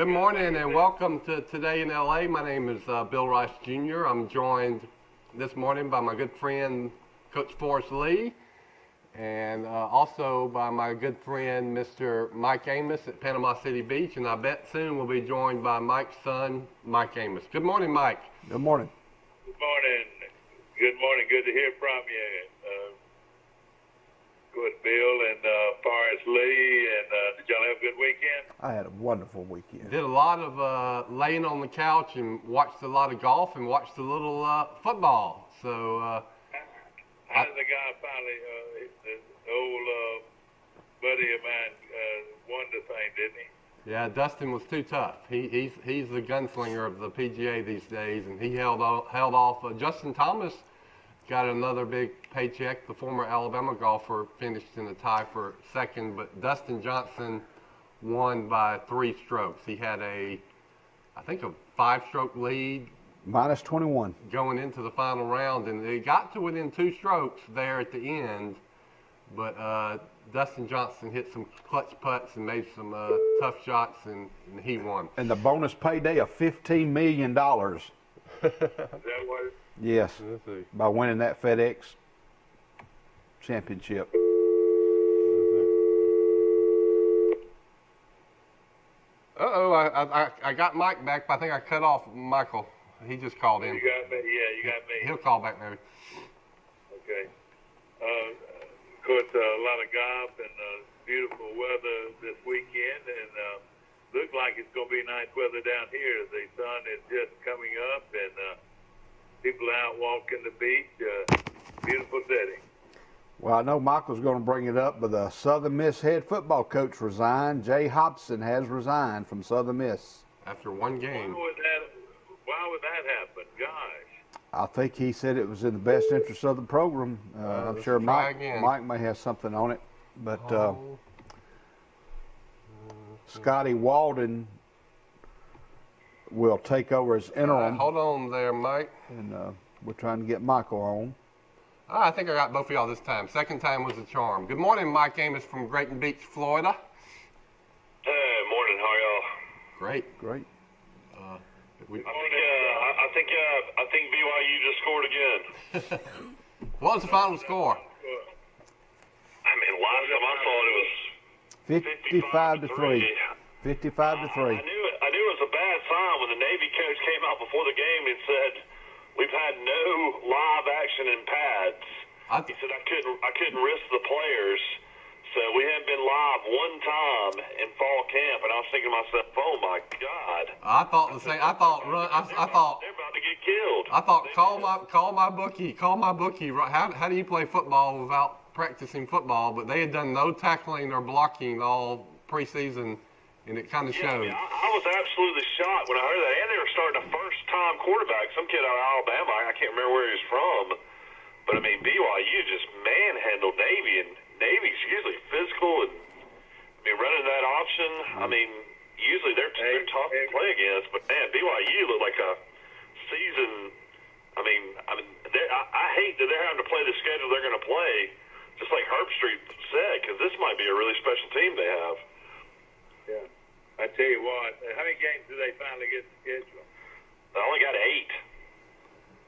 Good morning and welcome to Today in LA. My name is Bill Rice Jr. I'm joined this morning by my good friend Coach Forrest Lee and also by my good friend Mr. Mike Amos at Panama City Beach, and I bet soon we'll be joined by Mike's son, Mike Amos. Good morning, Mike. Good morning. Good morning. Good morning. Good to hear from you. Good, Bill and Forrest Lee. And did y'all have a good weekend? I had a wonderful weekend. Did a lot of laying on the couch and watched a lot of golf and watched a little football. So how did the guy finally, the old buddy of mine, won the thing, didn't he? yeah, Dustin was too tough. He's the gunslinger of the PGA these days, and he held off. Justin Thomas got another big paycheck. The former Alabama golfer finished in a tie for second, but Dustin Johnson won by 3 strokes. He had I think a 5-stroke lead. Minus 21. Going into the final round, and it got to within 2 strokes there at the end, but Dustin Johnson hit some clutch putts and made some tough shots, and he won. And the bonus payday of $15 million. Is that what? Yes, by winning that FedEx championship. I got Mike back, but I think I cut off Michael. He just called in. You got me? Yeah, you got me. He'll call back maybe. Okay. Of course, a lot of golf and beautiful weather this weekend, and looks like it's going to be nice weather down here. The sun is just coming up, and people out walking the beach. Beautiful setting. Well, I know Michael's going to bring it up, but the Southern Miss head football coach resigned. Jay Hobson has resigned from Southern Miss. After one game. Why would that happen? Gosh. I think he said it was in the best interest of the program. I'm sure Mike may have something on it. But Scotty Walden will take over as interim. Hold on there, Mike. And we're trying to get Michael on. I think I got both of y'all this time. Second time was a charm. Good morning, Mike Amos from Grayton Beach, Florida. Hey, morning. How are y'all? Great. Great. I think BYU just scored again. What was the final score? I mean, last time I saw it was 55 to 3. 55 to 3. I knew it was a bad sign when the Navy coach came out before the game and said, "We've had no live action in pads." He said I couldn't risk the players, so we hadn't been live one time in fall camp. And I was thinking to myself, "Oh my God!" I thought the same. I thought they're about to get killed. I thought call my bookie. How do you play football without practicing football? But they had done no tackling or blocking all preseason, and it kind of showed. I mean, I was absolutely shocked when I heard that. And they were starting a first-time quarterback, some kid out of Alabama. I can't remember where he was from. But, I mean, BYU just manhandled Navy, and Navy's usually physical and, I mean, running that option. I mean, usually they're tough to play against. But, man, BYU looked like a season. I hate that they're having to play the schedule they're going to play, just like Herbstreit said, because this might be a really special team they have. Yeah. I tell you what, how many games did they finally get the schedule? They only got 8.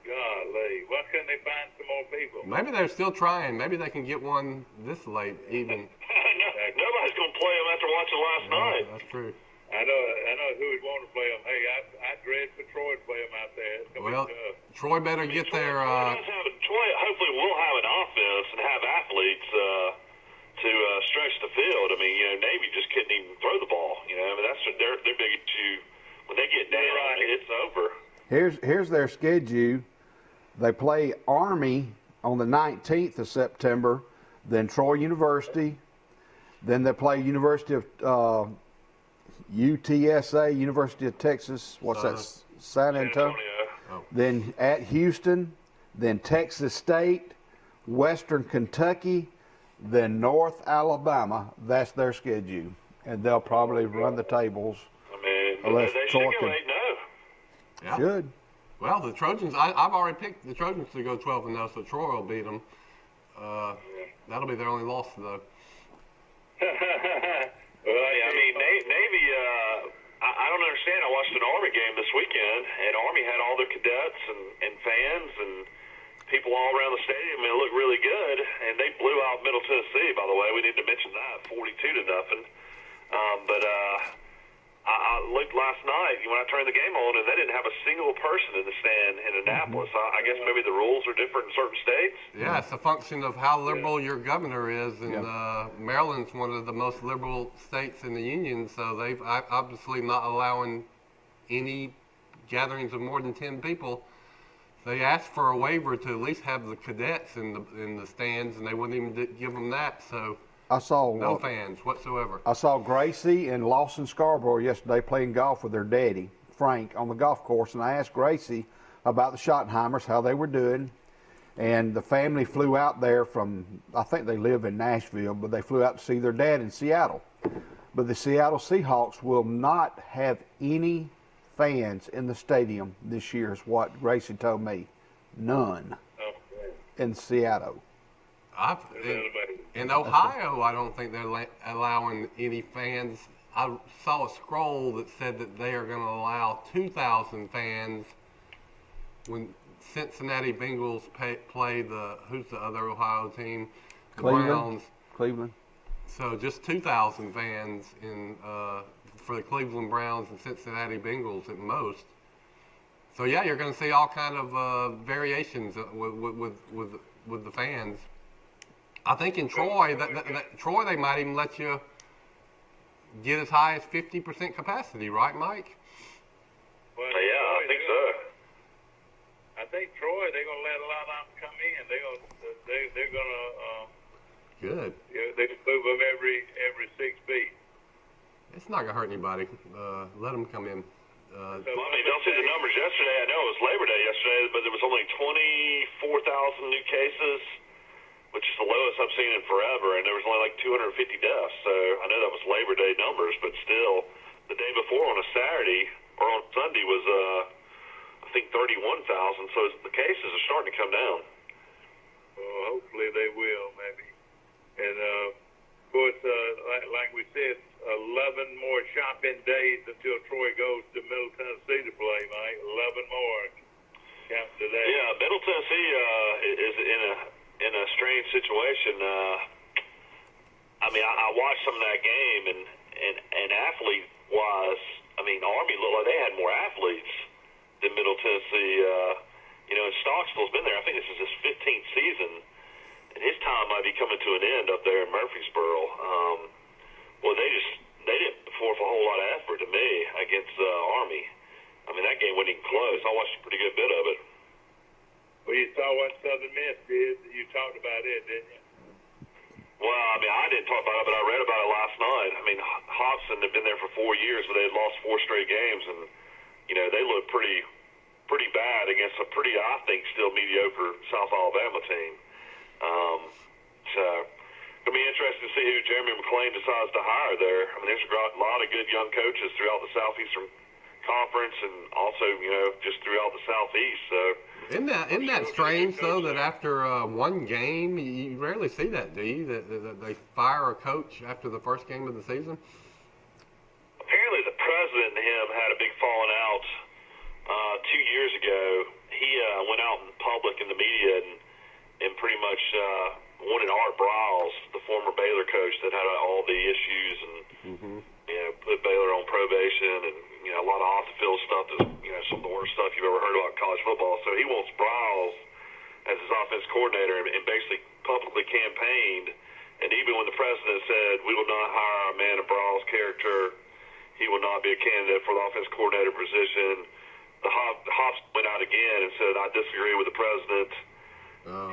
Golly, why couldn't they find some more people? Maybe they're still trying. Maybe they can get one this late even. Nobody's going to play them after watching last night. That's true. I know who would want to play them. Hey, I dread for Troy to play them out there. It's gonna be tough. Troy better get there. Troy hopefully will have an offense and have athletes to stretch the field. I mean, Navy just couldn't even throw the ball. I mean, that's their big issue. When they get down, it's over. Here's their schedule. They play Army on the 19th of September, then Troy University, then they play University of UTSA, University of Texas. San Antonio. Then at Houston, then Texas State, Western Kentucky, then North Alabama. That's their schedule, and they'll probably run the tables. I mean, unless they Troy should go 8-0. Yeah. Should. Well, the Trojans, I've already picked the Trojans to go 12-0, so Troy will beat them. That'll be their only loss, though. Well, I mean, Navy, I don't understand. I watched an Army game this weekend, and Army had all their cadets and fans and people all around the stadium, and it looked really good. And they blew out Middle Tennessee, by the way. We need to mention that, 42-0. But I looked last night when I turned the game on, and they didn't have a single person in the stand in Annapolis. I guess maybe the rules are different in certain states. Yeah, it's a function of how liberal your governor is, and Maryland's one of the most liberal states in the union, so they've obviously not allowing any gatherings of more than 10 people. They asked for a waiver to at least have the cadets in the stands, and they wouldn't even give them that. So I saw no fans whatsoever. I saw Gracie and Lawson Scarborough yesterday playing golf with their daddy, Frank, on the golf course, and I asked Gracie about the Schottenheimers, how they were doing, and the family flew out there from, I think they live in Nashville, but they flew out to see their dad in Seattle. But the Seattle Seahawks will not have any fans in the stadium this year, is what Gracie told me. None in Seattle. In Ohio, I don't think they're allowing any fans. I saw a scroll that said that they are going to allow 2,000 fans when Cincinnati Bengals play who's the other Ohio team? The Browns. Cleveland. So just 2,000 fans for the Cleveland Browns and Cincinnati Bengals at most. So yeah, you're going to see all kind of variations with the fans. I think in Troy, Troy they might even let you get as high as 50% capacity, right, Mike? Well, yeah, I think so. I think Troy, they're gonna let a lot of them come in. They're gonna. Good. They move them every 6 feet. It's not gonna hurt anybody. Let them come in. Well, I mean, don't see the numbers yesterday. I know it was Labor Day yesterday, but there was only 24,000 new cases, which is the lowest I've seen in forever, and there was only like 250 deaths. So I know that was Labor Day numbers, but still, the day before on a Saturday or on Sunday was, I think, 31,000. So the cases are starting to come down. Well, hopefully they will, maybe. And of course, like we said, 11 more shopping days until Troy goes to Middle Tennessee to play, Mike. 11 more. Count today. Yeah, Middle Tennessee is in a strange situation. I mean, I watched some of that game, and athlete-wise, I mean, Army looked like they had more athletes than Middle Tennessee. And Stockstill's been there. I think this is his 15th season, and his time might be coming to an end up there in Murfreesboro. Well, they didn't put forth a whole lot of effort to me against Army. I mean, that game wasn't even close. I watched a pretty good bit of it. Well, you saw what Southern Miss did. You talked about it, didn't you? Well, I mean, I didn't talk about it, but I read about it last night. I mean, Hobson had been there for 4 years, but they had lost 4 straight games, and they looked pretty bad against a pretty, I think, still mediocre South Alabama team. So it'll be interesting to see who Jeremy McClain decides to hire there. I mean, there's a lot of good young coaches throughout the Southeastern Conference, and also just throughout the Southeast. So. Isn't that strange though that after one game you rarely see that, do you? That they fire a coach after the first game of the season? Apparently, the president and him had a big falling out 2 years ago. He went out in public in the media and pretty much wanted Art Briles, the former Baylor coach that had all the issues and put Baylor on probation and a lot of off the field stuff that's some of the worst stuff you've ever heard about in college football. So he wants Briles as his offense coordinator and basically publicly campaigned. And even when the president said, "We will not hire a man of Briles' character, he will not be a candidate for the offense coordinator position," the Hops went out again and said, "I disagree with the president.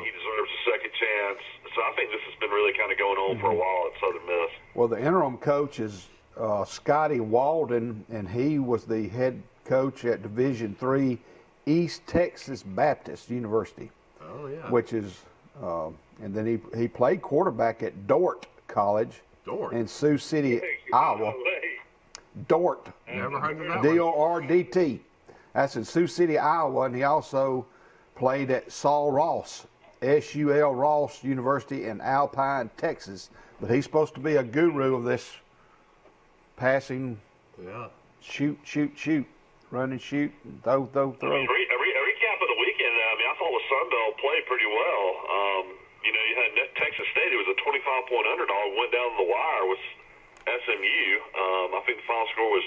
He deserves a second chance." So I think this has been really kind of going on for a while at Southern Miss. Well, the interim coach is Scotty Walden, and he was the head coach at Division III East Texas Baptist University. Oh yeah. Which is, and then he played quarterback at Dort College in Sioux City, Iowa. Dort. Never heard of that. D-O-R-D-T. That's in Sioux City, Iowa, and he also played at Saul Ross, S-U-L Ross University in Alpine, Texas. But he's supposed to be a guru of this passing shoot, run and shoot, throw. A recap of the weekend. I mean, I thought the Sun Belt played pretty well. You had Texas State. It was a 25-point underdog. Went down to the wire with SMU. I think the final score was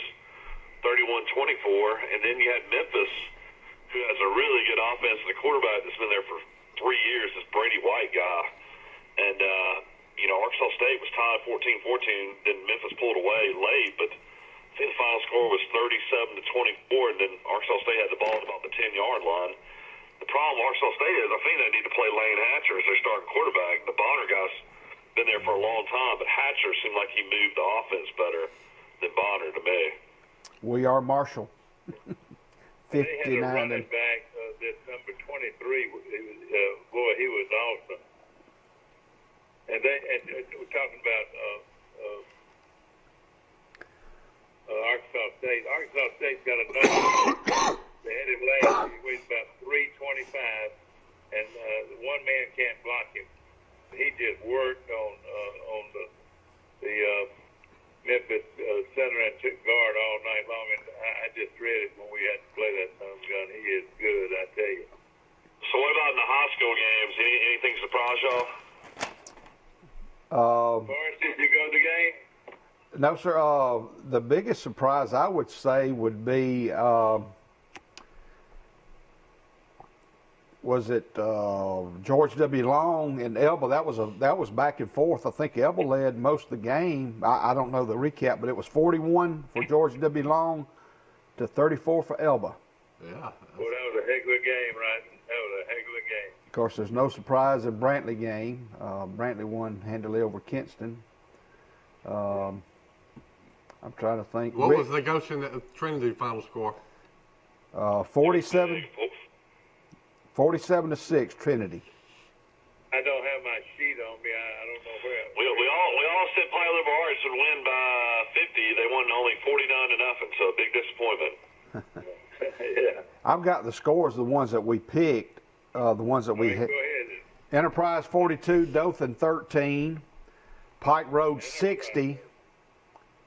31-24. And then you had Memphis, who has a really good offense, and the quarterback that's been there for 3 years, this Brady White guy. And Arkansas State was tied 14-14. Then Memphis pulled away late, but I think the final score was 37-24, and then Arkansas State had the ball at about the 10-yard line. The problem with Arkansas State is I think they need to play Lane Hatcher as their starting quarterback. The Bonner guy's been there for a long time, but Hatcher seemed like he moved the offense better than Bonner to me. We are Marshall. 59. They had a running back, this number 23. He was awesome. And we're talking about Arkansas State. Arkansas State's got another. They had him last. He weighs about 325, and one man can't block him. He just worked on the Memphis center and took guard all night long, and I just read it when we had to play that son gun. He is good, I tell you. So what about in the high school games? Anything surprise y'all? Forrest, did you go to the game? No, sir. The biggest surprise I would say would be was it George W. Long and Elba? That was back and forth. I think Elba led most of the game. I don't know the recap, but it was 41 for George W. Long to 34 for Elba. Yeah. Well, that was a heck of a game, right? That was a heck of a game. Of course, there's no surprise in Brantley game. Brantley won handily over Kinston. I'm trying to think. What was the Goshen Trinity final score? 47-6 Trinity. I don't have my sheet on me. I don't know where. We all said Pine Liberal Arts would win by 50. They won only 49-0, so a big disappointment. Yeah. I've got the scores, the ones that we picked, the ones that we had. Go ahead. Enterprise 42, Dothan 13, Pike Road 60,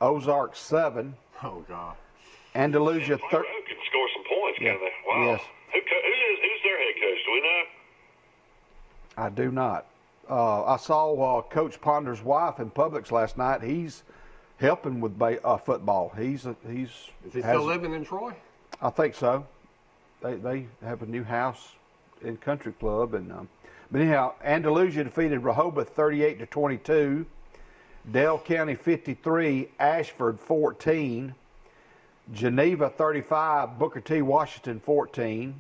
Ozark 7. Oh God. Andalusia Pine Road can score some points, can they? Wow. Yes. Who's their head coach? Do we know? I do not. I saw Coach Ponder's wife in Publix last night. He's helping with football. Is he still living in Troy? I think so. They have a new house in Country Club, and but anyhow, Andalusia defeated Rehoboth 38-22. Dale County 53, Ashford 14. Geneva 35, Booker T. Washington 14.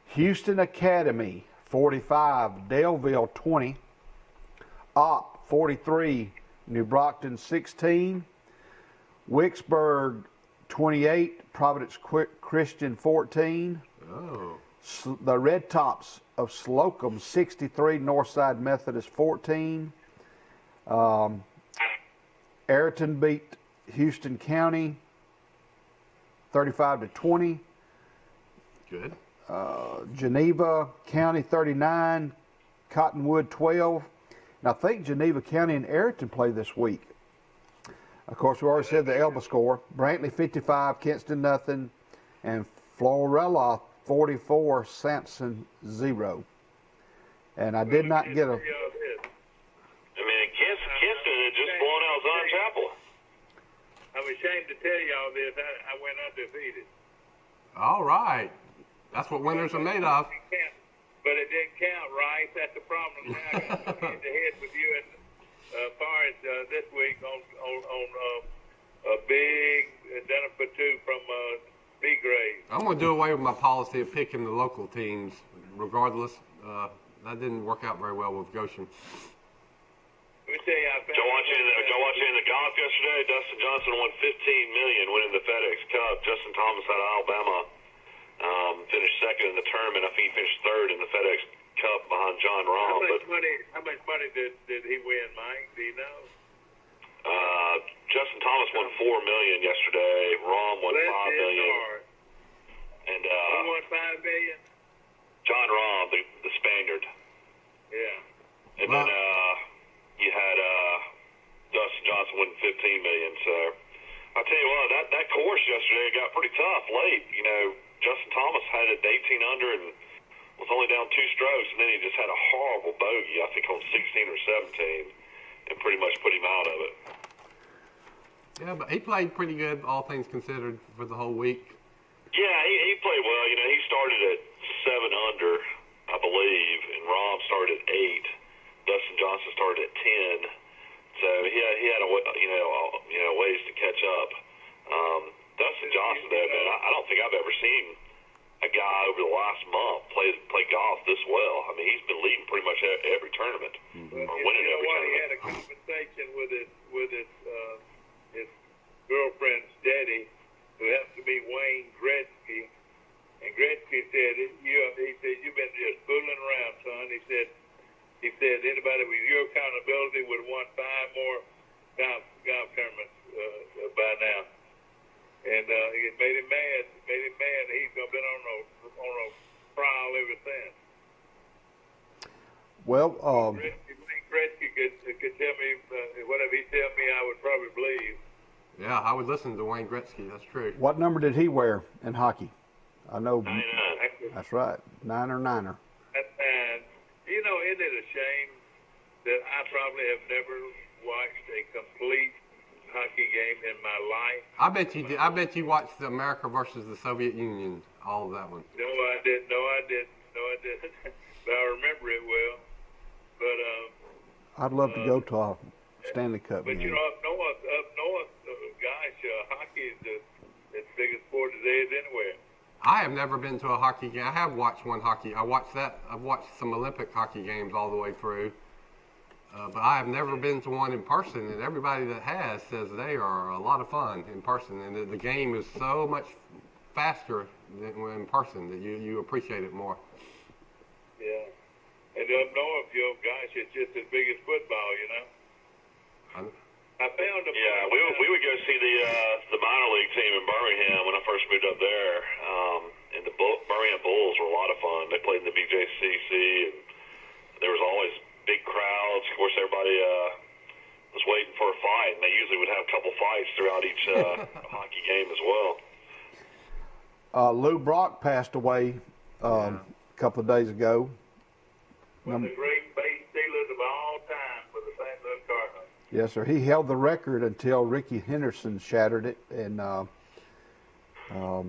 Houston Academy 45, Daleville 20. Opp 43, New Brockton 16. Wicksburg 28, Providence Christian 14. Oh. The Red Tops of Slocum 63, Northside Methodist 14. Ayrton beat Houston County 35-20. Good. Geneva County 39, Cottonwood 12. And I think Geneva County and Ayrton play this week. Of course, we already said the Elba score. Brantley 55, Kinston nothing, and Florella 44, Sampson 0. And I did not get a. I mean, Kinston had just blown out Zion Chapel. I'm ashamed to tell y'all this. I went undefeated. All right. That's what winners are made of. But it didn't count, right? That's the problem. Now I got to head to head with you and Forrest this week on a big dinner for two from B grade. I'm going to do away with my policy of picking the local teams, regardless. That didn't work out very well with Goshen. Let me tell you, Did y'all watch in the golf yesterday? Dustin Johnson won $15 million winning the FedEx Cup. Justin Thomas out of Alabama finished second in the tournament. I think he finished third in the FedEx Cup behind John Rahm. How much money did he win, Mike? Do you know? Justin Thomas won $4 million yesterday. Rahm won $5 million. And who won $5 million? John Rahm, the Spaniard. Yeah. And then you had Dustin Johnson winning $15 million. So I tell you what, that course yesterday late. You know, Justin Thomas had it 18 under and was only down 2 strokes, and then he just had a horrible bogey, I think on 16 or 17, and pretty much put him out of it. Yeah, but he played pretty good, all things considered, for the whole week. Yeah, he played well. You know, he started at 7 under, I believe, and Rahm started at 8. Dustin Johnson started at 10. So he had a ways to catch up. Dustin Johnson, though, man, I don't think I've ever seen a guy over the last month play golf this well. I mean, he's been leading pretty much every tournament, or winning every tournament. He had a conversation with his girlfriend's daddy, who happens to be Wayne Gretzky, and Gretzky said, "You've been just fooling around, son." He said anybody with your accountability would have won 5 more golf tournaments by now. And it made him mad. He's been on a prowl ever since. Well, Gretzky could tell me whatever he tell me, I would probably believe. Yeah, I would listen to Wayne Gretzky. That's true. what number did he wear in hockey? I know. 99. That's right, niner. And you know, isn't it a shame that I probably have never watched a complete hockey game in my life? I bet you did. I bet you watched America versus the Soviet Union, all of that one. No, I didn't. But I remember it well. But I'd love to go to a Stanley Cup But game. you know, up north, gosh, hockey is the biggest sport as there is anywhere. I have never been to a hockey game. I have watched one hockey. I've watched some Olympic hockey games all the way through. But I have never been to one in person, and everybody that has says they are a lot of fun in person, and the game is so much faster than in person that you appreciate it more. Yeah. And up north, gosh, it's just as big as football, you know. I found a we would go see the minor league team in Birmingham when I first moved up there, and the Birmingham Bulls were a lot of fun. They played in the BJCC, and there was always big crowds. Of course, everybody was waiting for a fight, and they usually would have a couple fights throughout each hockey game as well. Lou Brock passed away a couple of days ago. One of the great base stealers of all time for the St. Louis Cardinals. Yes, sir. He held the record until Ricky Henderson shattered it, and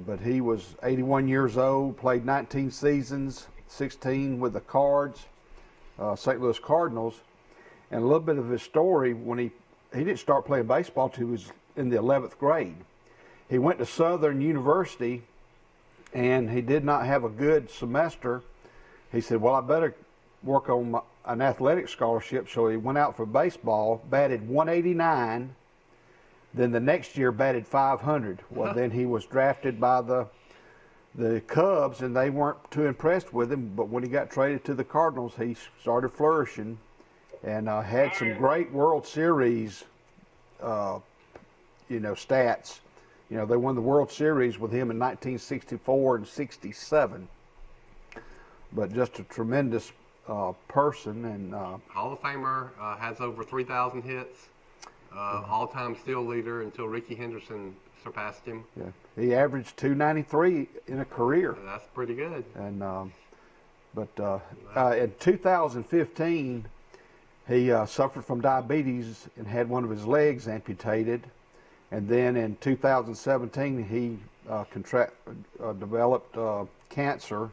but he was 81 years old, played 19 seasons, 16 with the Cards, St. Louis Cardinals. And a little bit of his story, when he didn't start playing baseball till he was in the 11th grade. He went to Southern University, and he did not have a good semester. He said, well, I better work on an athletic scholarship. So he went out for baseball, batted 189, then the next year batted 500. Well, then he was drafted by the Cubs, and they weren't too impressed with him. But when he got traded to the Cardinals, he started flourishing and had some great World Series, stats. You know, they won the World Series with him in 1964 and 67. But just a tremendous person, and Hall of Famer, has over 3,000 hits, all-time steal leader until Ricky Henderson surpassed him. yeah, he averaged 293 in a career. That's pretty good. And in 2015, he suffered from diabetes and had one of his legs amputated. And then in 2017, he developed cancer,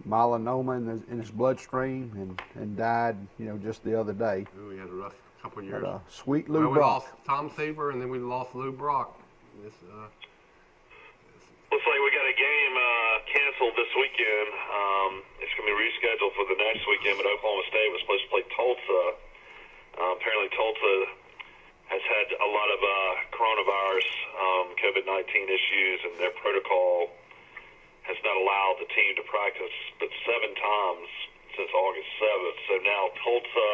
myeloma in his bloodstream, and died, just the other day. Ooh, he had a rough couple of years. But, sweet Lou we Brock. lost Tom Seaver, and then we lost Lou Brock. Looks like we got a game canceled this weekend. It's going to be rescheduled for the next weekend, but Oklahoma State was supposed to play Tulsa. Apparently Tulsa has had a lot of coronavirus, COVID-19 issues, and their protocol has not allowed the team to practice but 7 times since August 7th. So now Tulsa,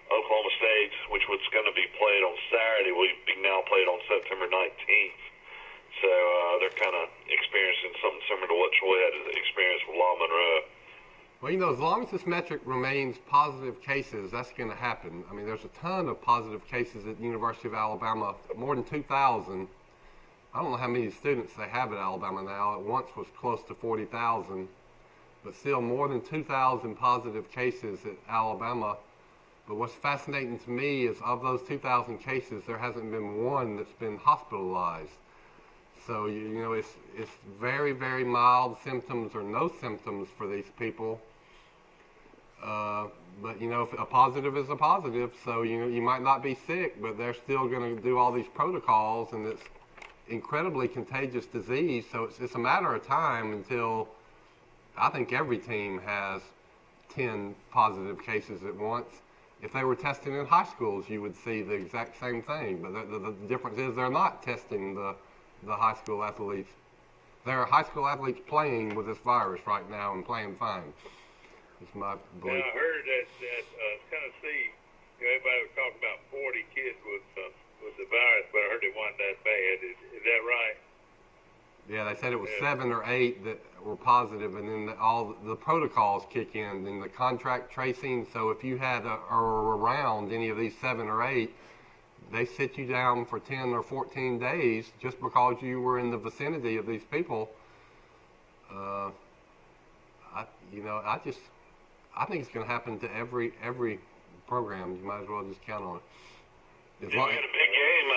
Oklahoma State, which was going to be played on Saturday, will be now played on September 19th. So they're kind of experiencing something similar to what Troy had experienced with La Monroe. Well, as long as this metric remains positive cases, that's going to happen. I mean, there's a ton of positive cases at the University of Alabama, more than 2,000. I don't know how many students they have at Alabama now. It once was close to 40,000, but still more than 2,000 positive cases at Alabama. But what's fascinating to me is of those 2,000 cases, there hasn't been one that's been hospitalized. So, you know, it's very, very mild symptoms or no symptoms for these people. But, you know, if a positive is a positive, so, you know, you might not be sick, but they're still going to do all these protocols, and it's incredibly contagious disease. So it's a matter of time until I think every team has 10 positive cases at once. If they were testing in high schools, you would see the exact same thing. But the difference is they're not testing the high school athletes. There are high school athletes playing with this virus right now and playing fine. It's my belief. Yeah, I heard that Tennessee, you know, everybody was talking about 40 kids with the virus, but I heard it wasn't that bad. Is that right? Yeah, they said it was 7 or 8 that were positive, and then all the protocols kick in, and the contract tracing. So if you had or around any of these 7 or 8, they sit you down for 10 or 14 days just because you were in the vicinity of these people. I think it's going to happen to every program. You might as well just count on it. We got a big game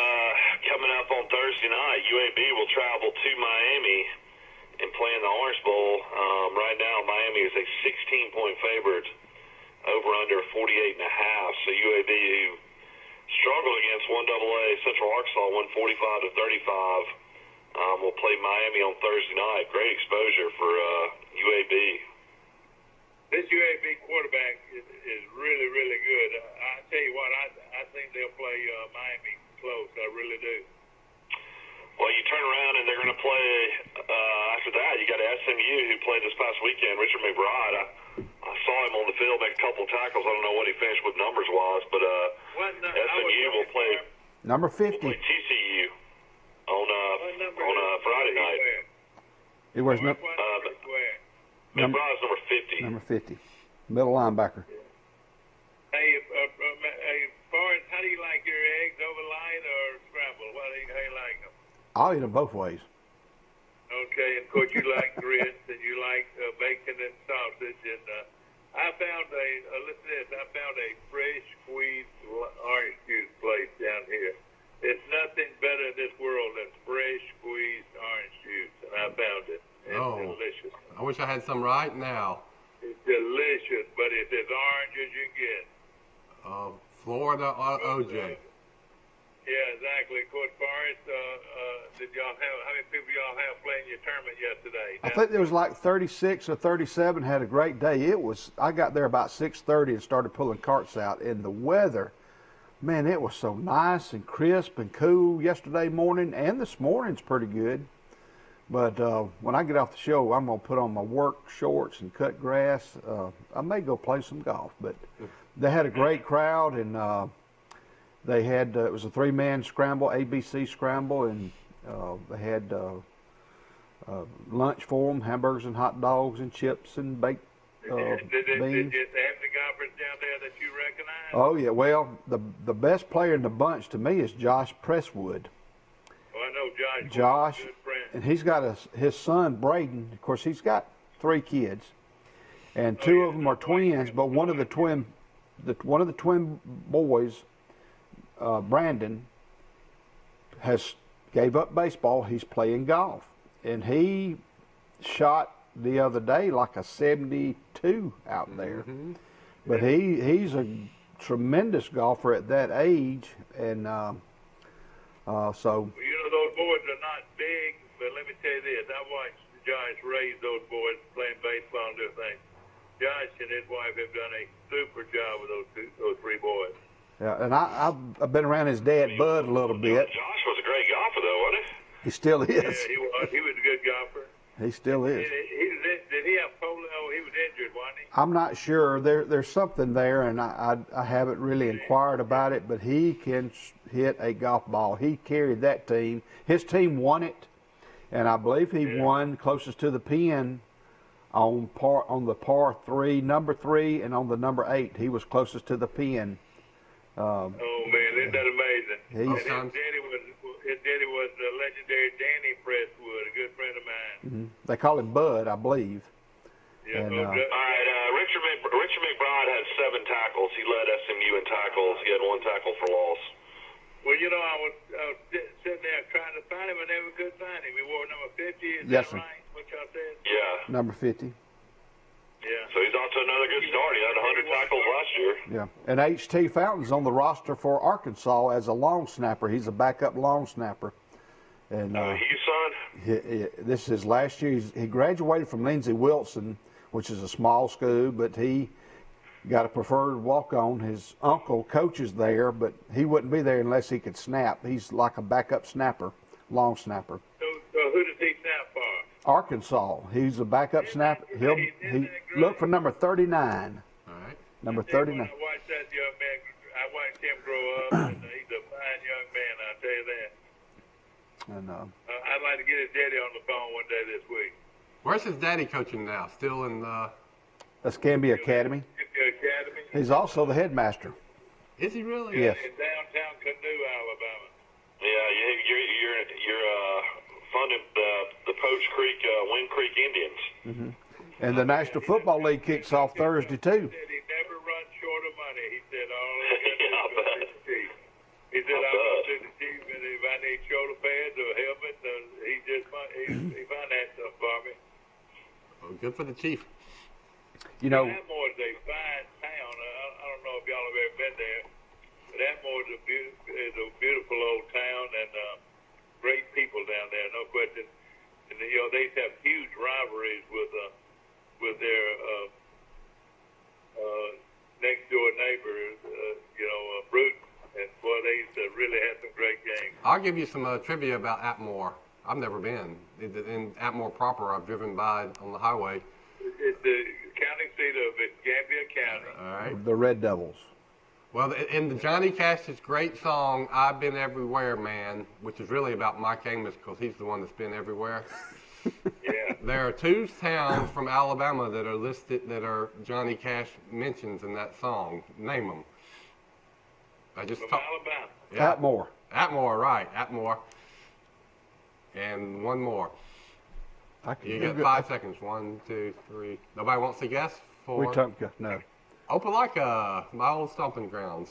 coming up on Thursday night. UAB will travel to Miami and play in the Orange Bowl. Right now, Miami is a 16-point favorite, over under 48.5. So UAB, who struggled against 1AA Central Arkansas, 145-35, will play Miami on Thursday night. Great exposure for UAB. This UAB quarterback is really, really good. I tell you what, I think they'll play Miami close. I really do. Well, you turn around and they're going to play, after that, you got SMU who played this past weekend, Richard McBride. I saw him on the field make a couple tackles. I don't know what he finished with numbers-wise, but SMU will play number 50. Will play TCU on Friday night. It was McBride's number 50. Number 50, middle linebacker. Hey, Forrest, how do you like your eggs, overnight or scrambled? How do you like them? I'll eat them both ways. Okay, and of course you like grits and you like bacon and sausage. And I found listen to this, I found a fresh squeezed orange juice place down here. There's nothing better in this world than fresh squeezed orange juice, and I found it. It's delicious. I wish I had some right now. It's delicious, but it's as orange as you get. Florida OJ. Yeah, exactly. Of course, Forrest, how many people y'all have playing your tournament yesterday? I think there was like 36 or 37 had a great day. I got there about 6:30 and started pulling carts out, and the weather, man, it was so nice and crisp and cool yesterday morning, and this morning's pretty good. But when I get off the show, I'm going to put on my work shorts and cut grass. I may go play some golf. But they had a great crowd, and they had, it was a 3-man scramble, ABC scramble, and they had lunch for them, hamburgers and hot dogs and chips and baked beans. Did they have the golfers down there that you recognize? Oh, yeah. Well, the best player in the bunch to me is Josh Presswood. Well, I know Josh, good friend. and he's got his son Braden. Of course, he's got 3 kids, and 2 of them are twins. But one of the twin boys, Brandon, gave up baseball. He's playing golf, and he shot the other day like a 72 out there. Mm-hmm. But he's a tremendous golfer at that age, and so. Well, you know, those boys are not big, but let me tell you this: I watched Josh raise those boys playing baseball and do things. Josh and his wife have done a super job with those 3 boys. Yeah, and I've been around his dad, Bud, a little bit. Josh was a great golfer, though, wasn't he? He still is. Yeah, he was. He was a good golfer. He still is. Did he have polio? He was injured, wasn't he? I'm not sure. There's something there, and I haven't really inquired about it, but he can hit a golf ball. He carried that team. His team won it, and I believe he won closest to the pin on the par 3, number 3, and on the number 8. He was closest to the pin. Oh man, isn't that amazing? His his daddy was the legendary Danny Presswood, a good friend of mine. They call him Bud, I believe. Yeah. And, oh, All right, Richard McBride had 7 tackles. He led SMU in tackles. He had 1 tackle for loss. Well, you know, I was sitting there trying to find him, and never could find him. He wore number 50. Is Yes, that sir. right? What y'all said? Yeah. number 50. Yeah. So he's off to another good start. He had 100 tackles last year. Yeah. And H.T. Fountain's on the roster for Arkansas as a long snapper. He's a backup long snapper. And Hughes' son? this is last year. He graduated from Lindsey Wilson, which is a small school, but he got a preferred walk-on. His uncle coaches there, but he wouldn't be there unless he could snap. He's like a backup snapper, long snapper. So who does he snap for? Arkansas. He's a backup snapper. He look for number 39. All right. Number When 39. I watched that young man, I watched him grow up, and he's a fine young man, I'll tell you that. And I'd like to get his daddy on the phone one day this week. Where's his daddy coaching now? Still in Escambia Academy. Academy. He's also the headmaster. Is he really? Yes. In downtown Canoe, Alabama. Yeah, you're funded the Poach Creek, Wind Creek Indians. And the National Football League kicks off Thursday too. He said he never runs short of money. He said all he Yeah, I bet. the chief. He said I go to the chief, and if I need shoulder pads or helmets, he financed stuff for me. Oh, good for the chief. You know, Atmore is a fine town. I don't know if y'all have ever been there, but Atmore is a beautiful old town, and great people down there, no question. And you know they have huge rivalries with their next door neighbor, Bruton. And boy, they used to really have some great games. I'll give you some trivia about Atmore. I've never been. In Atmore proper, I've driven by on the highway. It's the county seat of Escambia County. All right. the Red Devils. Well, in the Johnny Cash's great song, I've Been Everywhere, Man, which is really about Mike Amos because he's the one that's been everywhere. Yeah. There are 2 towns from Alabama that are listed that are Johnny Cash mentions in that song. Name them. I just From talked. Alabama. Yeah. Atmore. Atmore, right. Atmore. And one more. You get 5 seconds. 1, 2, 3. Nobody wants to guess? 4. No. Opelika, my old stomping grounds.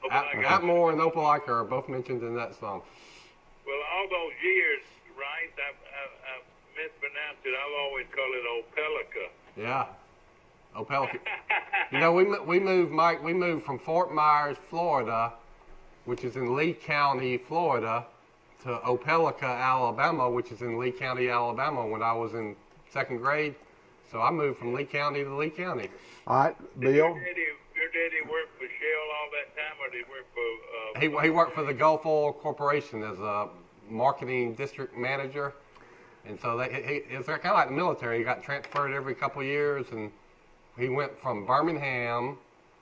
Opelika. Atmore and Opelika are both mentioned in that song. Well, all those years, right? I mispronounced it. I'll always call it Opelika. Yeah, Opelika. You know, we moved, Mike. We moved from Fort Myers, Florida, which is in Lee County, Florida, to Opelika, Alabama, which is in Lee County, Alabama, when I was in 2nd grade. So I moved from Lee County to Lee County. All right, Bill. Your daddy worked for Shell all that time, or did he work for? He worked for the Gulf Oil Corporation as a marketing district manager, and so it's kind of like the military. He got transferred every couple of years, and he went from Birmingham,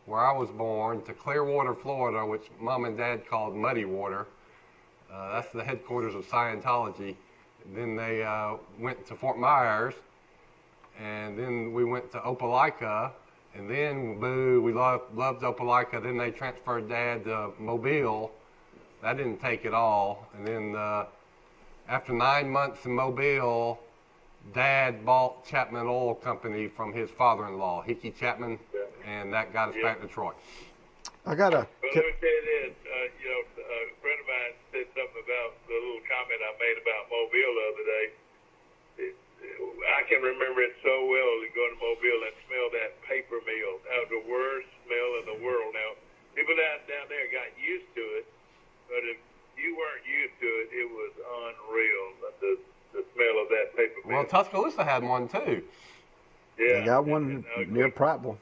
where I was born, to Clearwater, Florida, which Mom and Dad called Muddy Water. That's the headquarters of Scientology. Then they went to Fort Myers, and then we went to Opelika, and then we loved Opelika. Then they transferred Dad to Mobile. That didn't take it all. And then after 9 months in Mobile, Dad bought Chapman Oil Company from his father-in-law, Hickey Chapman, and that got us back to Troy. I got a. Well, let me tell you this. A friend of mine said something about the little comment I made about Mobile the other day. I can remember it so well to go to Mobile and smell that paper mill. That was the worst smell in the world. Now, people down there got used to it, but if you weren't used to it, it was unreal, the smell of that paper mill. Well, Tuscaloosa had one too. Yeah. I got one near Prattville.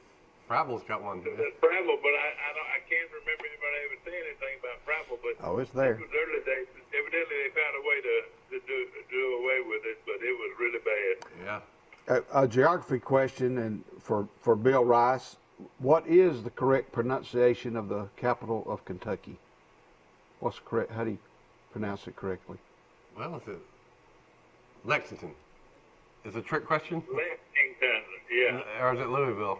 Prattville's got one. Prattville, but I can't remember anybody ever saying anything about Prattville. But Oh, it's there. it was early days. Evidently, they found a way to do away with it, but it was really bad. Yeah. A geography question, and for Bill Rice, what is the correct pronunciation of the capital of Kentucky? What's correct? How do you pronounce it correctly? Well, is it Lexington? Is it a trick question? Lexington, yeah. Or is it Louisville?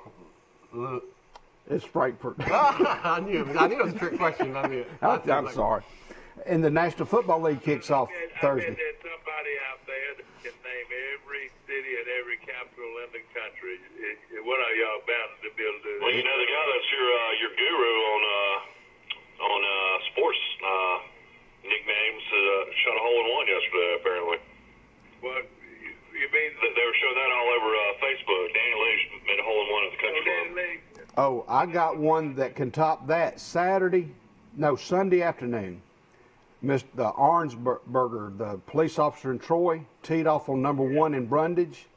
It's Frankfurt. I knew it was a trick question. I knew it. I'm sorry. And the National Football League kicks off Thursday. I bet there's somebody out there that can name every city and every capital in the country. What are y'all bound to be able to do? Well, you know the guy that's your guru on sports nicknames shot a hole in one yesterday. Apparently. What you mean? They were showing that all over Facebook. Danny Lee made a hole in one at the country club. Oh, I got one that can top that. Sunday afternoon. Mr. Orangeburger, the police officer in Troy, teed off on number 1 in Brundage,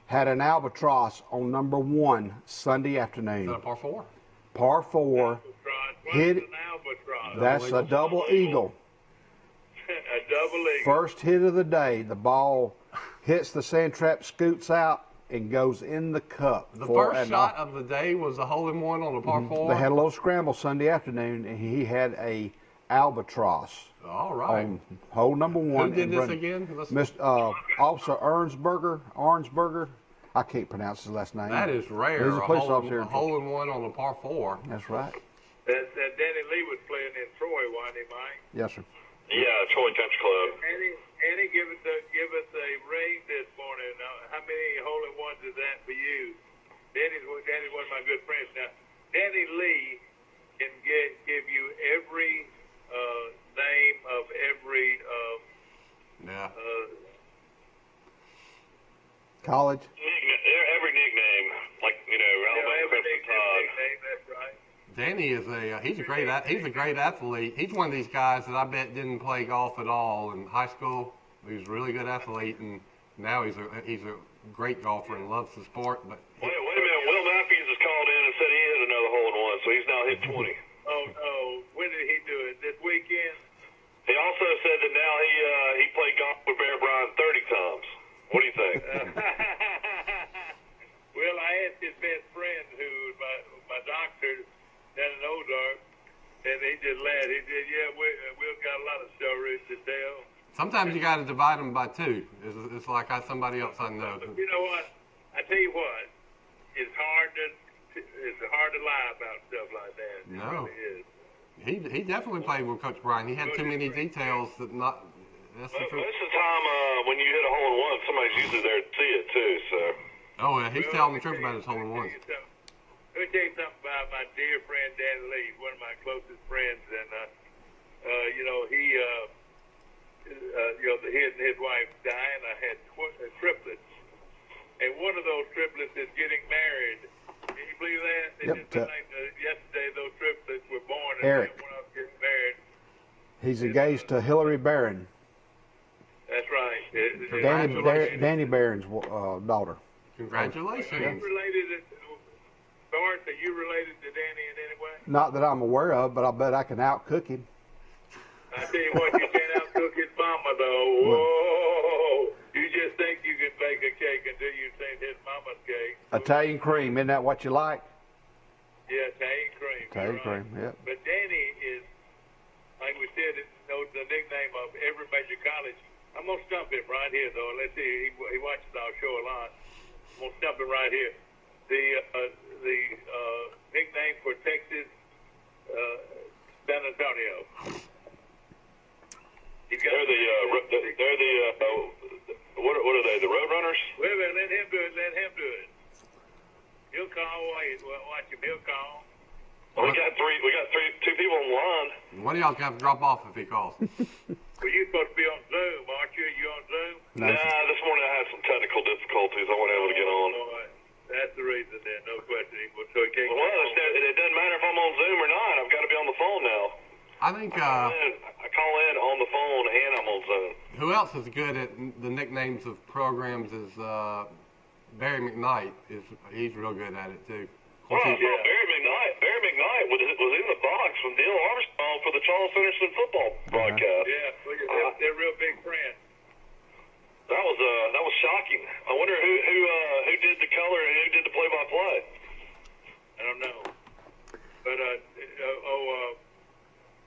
had an albatross on number 1 Sunday afternoon. Is that a par 4? Par 4. Hit. An albatross? That's a double eagle. A double eagle. First hit of the day. The ball hits the sand trap, scoots out, and goes in the cup. The first shot of the day was a hole-in-one on a par 4? They had a little scramble Sunday afternoon, and he had a albatross. All right. On hole number 1. Who did this again? Mr. Officer Orangeburger. I can't pronounce his last name. That is rare. He's a police officer. A hole-in-one on a par 4. That's right. That Danny Lee was playing in Troy, wasn't he, Mike? Yes, sir. Yeah, Troy Country Club. Annie, give us a ring this morning. How many hole-in-ones is that for you? Danny's one of my good friends. Now, Danny Lee can give you every name of every college. Every nickname, like Alabama Crimson Tide. That's right. Danny is he's a great athlete. He's one of these guys that I bet didn't play golf at all in high school. He was a really good athlete, and now he's a great golfer and loves the sport. But wait a minute, Will Matthews has called in and said he hit another hole in one, so he's now hit 20. Oh no! When did he do it? This weekend? He also said that now he played golf with Bear Bryant 30 times. What do you think? Well, I asked his best friend, who my doctor down in Ozark, and he just laughed. He said, "Yeah, we've got a lot of stories to tell." sometimes you got to divide them by 2. It's like somebody else I know. You know what? I tell you what, it's hard to lie about stuff like that. It No. really is. He definitely played with Coach Bryant. He had too many details that not. That's the truth. Most of the time, when you hit a hole in one, somebody's usually there to see it too. So. Oh, yeah, he's telling the truth about his hole in ones. Let me tell you something about my dear friend Dan Lee, one of my closest friends, and his wife died, and I had triplets, and one of those triplets is getting married. Can you believe that? Yesterday, those triplets were born, and Eric. one of them getting married. He's engaged to Hillary Barron. That's right. Danny Barron's daughter. Congratulations. Are you related to Bart? Are you related to Danny in any way? Not that I'm aware of, but I bet I can outcook him. I tell you what, you can't outcook his mama, though. Whoa! You just think you can bake a cake until you've seen his mama's cake. Italian cream, isn't that what you like? Yeah, Italian cream. Italian cream, yep. But Danny is, like we said, the nickname of every major college. I'm going to stump him right here, though. Let's see, he watches our show a lot. I'm going to stump him right here. The nickname for Texas, San Antonio. They're what are they? The Roadrunners? Wait a minute, let him do it. He'll call. Watch him. He'll call. Well, we got two people on the line. One of y'all can have to drop off if he calls. Well, you're supposed to be on Zoom, aren't you? You on Zoom? Nah, this morning I had some technical difficulties. I wasn't able to get on. That's the reason then, no question. So he can't it doesn't matter if I'm on Zoom or not. I've got to be on the phone now. I think. I call in on the phone and I'm on Zoom. Who else is good at the nicknames of programs is Barry McKnight. He's real good at it too. Well, I saw Barry McKnight was in the box with Neil Armstrong for the Charles Henderson football broadcast. Yeah, well, they're real big friends. That was shocking. I wonder who did the color and who did the play-by-play. I don't know, but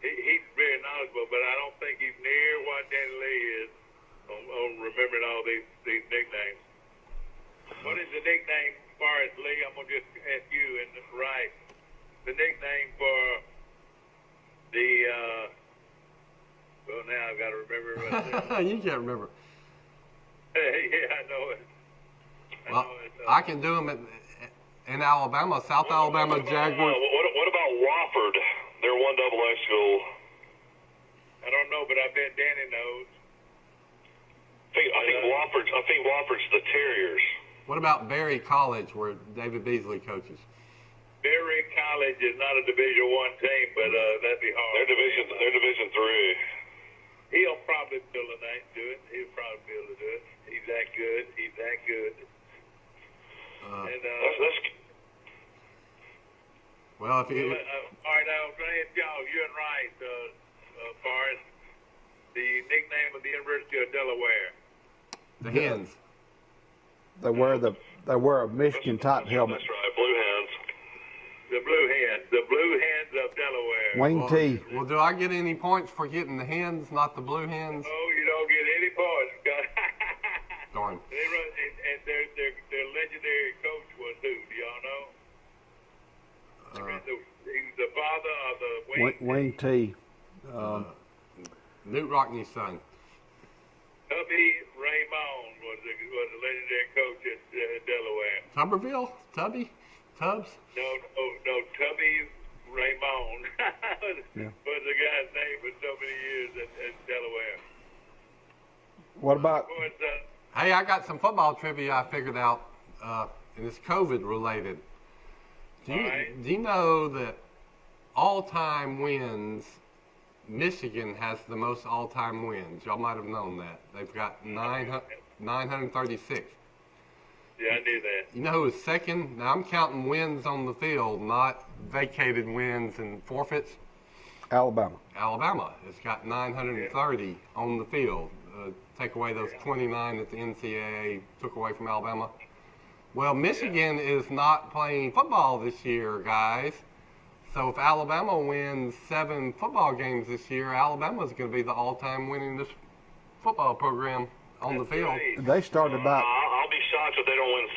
he's very knowledgeable, but I don't think he's near what Danny Lee is on remembering all these nicknames. What is the nickname as far as Lee? I'm gonna just ask you and right. The nickname for the You can't remember. Yeah, I know it. Well, I can do them in Alabama, South Alabama Jaguars. What about Wofford? They're 1AA school. I don't know, but I bet Danny knows. I think Wofford's the Terriers. What about Berry College, where David Beasley coaches? Berry College is not a Division I team, but that'd be hard. They're Division III. He'll probably be able to do it. He'll probably be able to do it. He's that good. He's that good. Well, if you... all right, now, y'all, you're right, Forrest. The nickname of the University of Delaware. The Hens. They wear a Michigan type helmet. That's right, Blue Hens. The Blue Hens of Delaware. Wing T. Well, do I get any points for getting the Hens, not the Blue Hens? Oh, you don't get any points. Darn. They run, and their legendary coach was who? Do y'all know? He's the father of the Wing T. Newt Rockney's son. Tubby Raymond was a legendary coach at Delaware. Tuberville? Tubbs? No, Tubby Raymond was the guy's name for so many years at Delaware. What about? Hey, I got some football trivia I figured out, and it's COVID related. Do you know that all-time wins, Michigan has the most all-time wins? Y'all might have known that. They've got 936. Yeah, I knew that. You know who is second? Now I'm counting wins on the field, not vacated wins and forfeits. Alabama. Alabama has got 930 on the field. Take away those 29 that the NCAA took away from Alabama. Well, Michigan is not playing football this year, guys. So if Alabama wins 7 football games this year, Alabama is going to be the all-time winningest football program on the field. Right. They started about. I'll be shocked if they don't win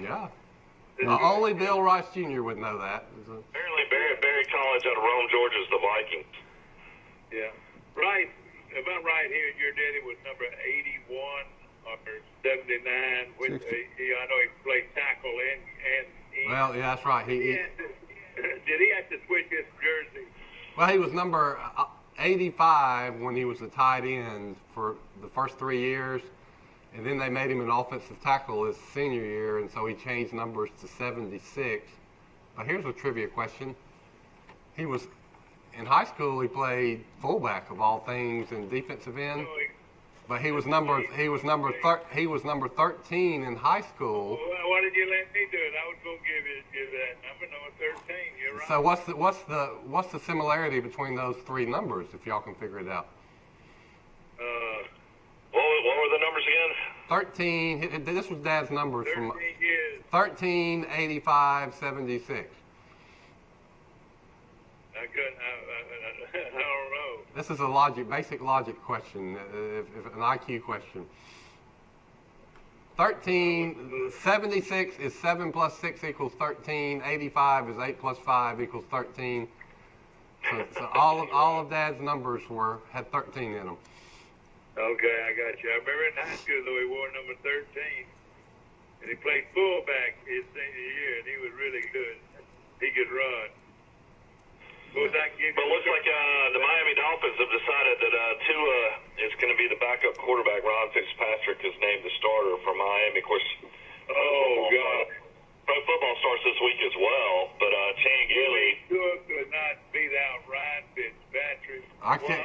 7. Yeah. Only Bill Rice Jr. would know that. Apparently, Berry College out of Rome, Georgia is the Vikings. Yeah. Right. If I'm right here, your daddy was number 81 or 79. Which, I know he played tackle and well, yeah, that's right. did he have to switch his jersey? Well, he was number 85 when he was a tight end for the first 3 years, and then they made him an offensive tackle his senior year, and so he changed numbers to 76. But here's a trivia question. He was in high school. He played fullback of all things and defensive end, but he was number 13 in high school. Well, why did you let me do it? I was going to give you that number 13. You're right. So what's the similarity between those 3 numbers, if y'all can figure it out? What were the numbers again? 13. This was Dad's numbers 13 from years. 13, 85, 76. I don't know. This is a basic logic question, if an IQ question. 76 is 7 plus 6 equals 13. 85 is 8 plus 5 equals 13. So all of Dad's numbers had 13 in them. Okay, I got you. I remember in high school, though, he wore number 13. And he played fullback his senior year, and he was really good. He could run. But it looks like the Miami Dolphins have decided that Tua is going to be the backup quarterback. Ron Fitzpatrick is named the starter for Miami. Of course, pro football starts this week as well. But Chan Gailey could not beat out Ryan Fitzpatrick. I think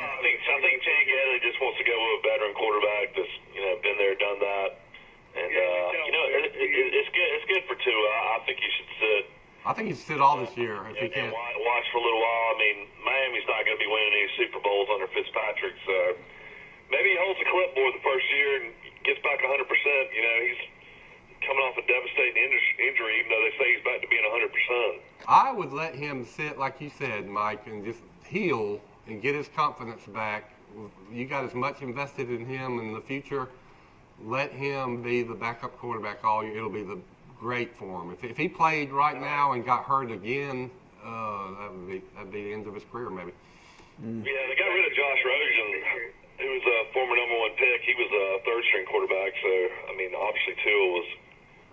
Chan Gailey just wants to go with a veteran quarterback that's been there, done that, and it's good. It's good for Tua. I think he should sit. I think he should sit all this year if he can. Watch for a little while. I mean, Miami's not going to be winning any Super Bowls under Fitzpatrick, so maybe he holds the clipboard the first year and gets back 100%. He's coming off a devastating injury, even though they say he's back to being 100%. I would let him sit, like you said, Mike, and just heal and get his confidence back. You got as much invested in him in the future. Let him be the backup quarterback all year. It'll be great for him. If he played right now and got hurt again, that'd be the end of his career, maybe. Yeah, they got rid of Josh Rosen. He was a former #1 pick. He was a third-string quarterback. So, I mean, obviously Tua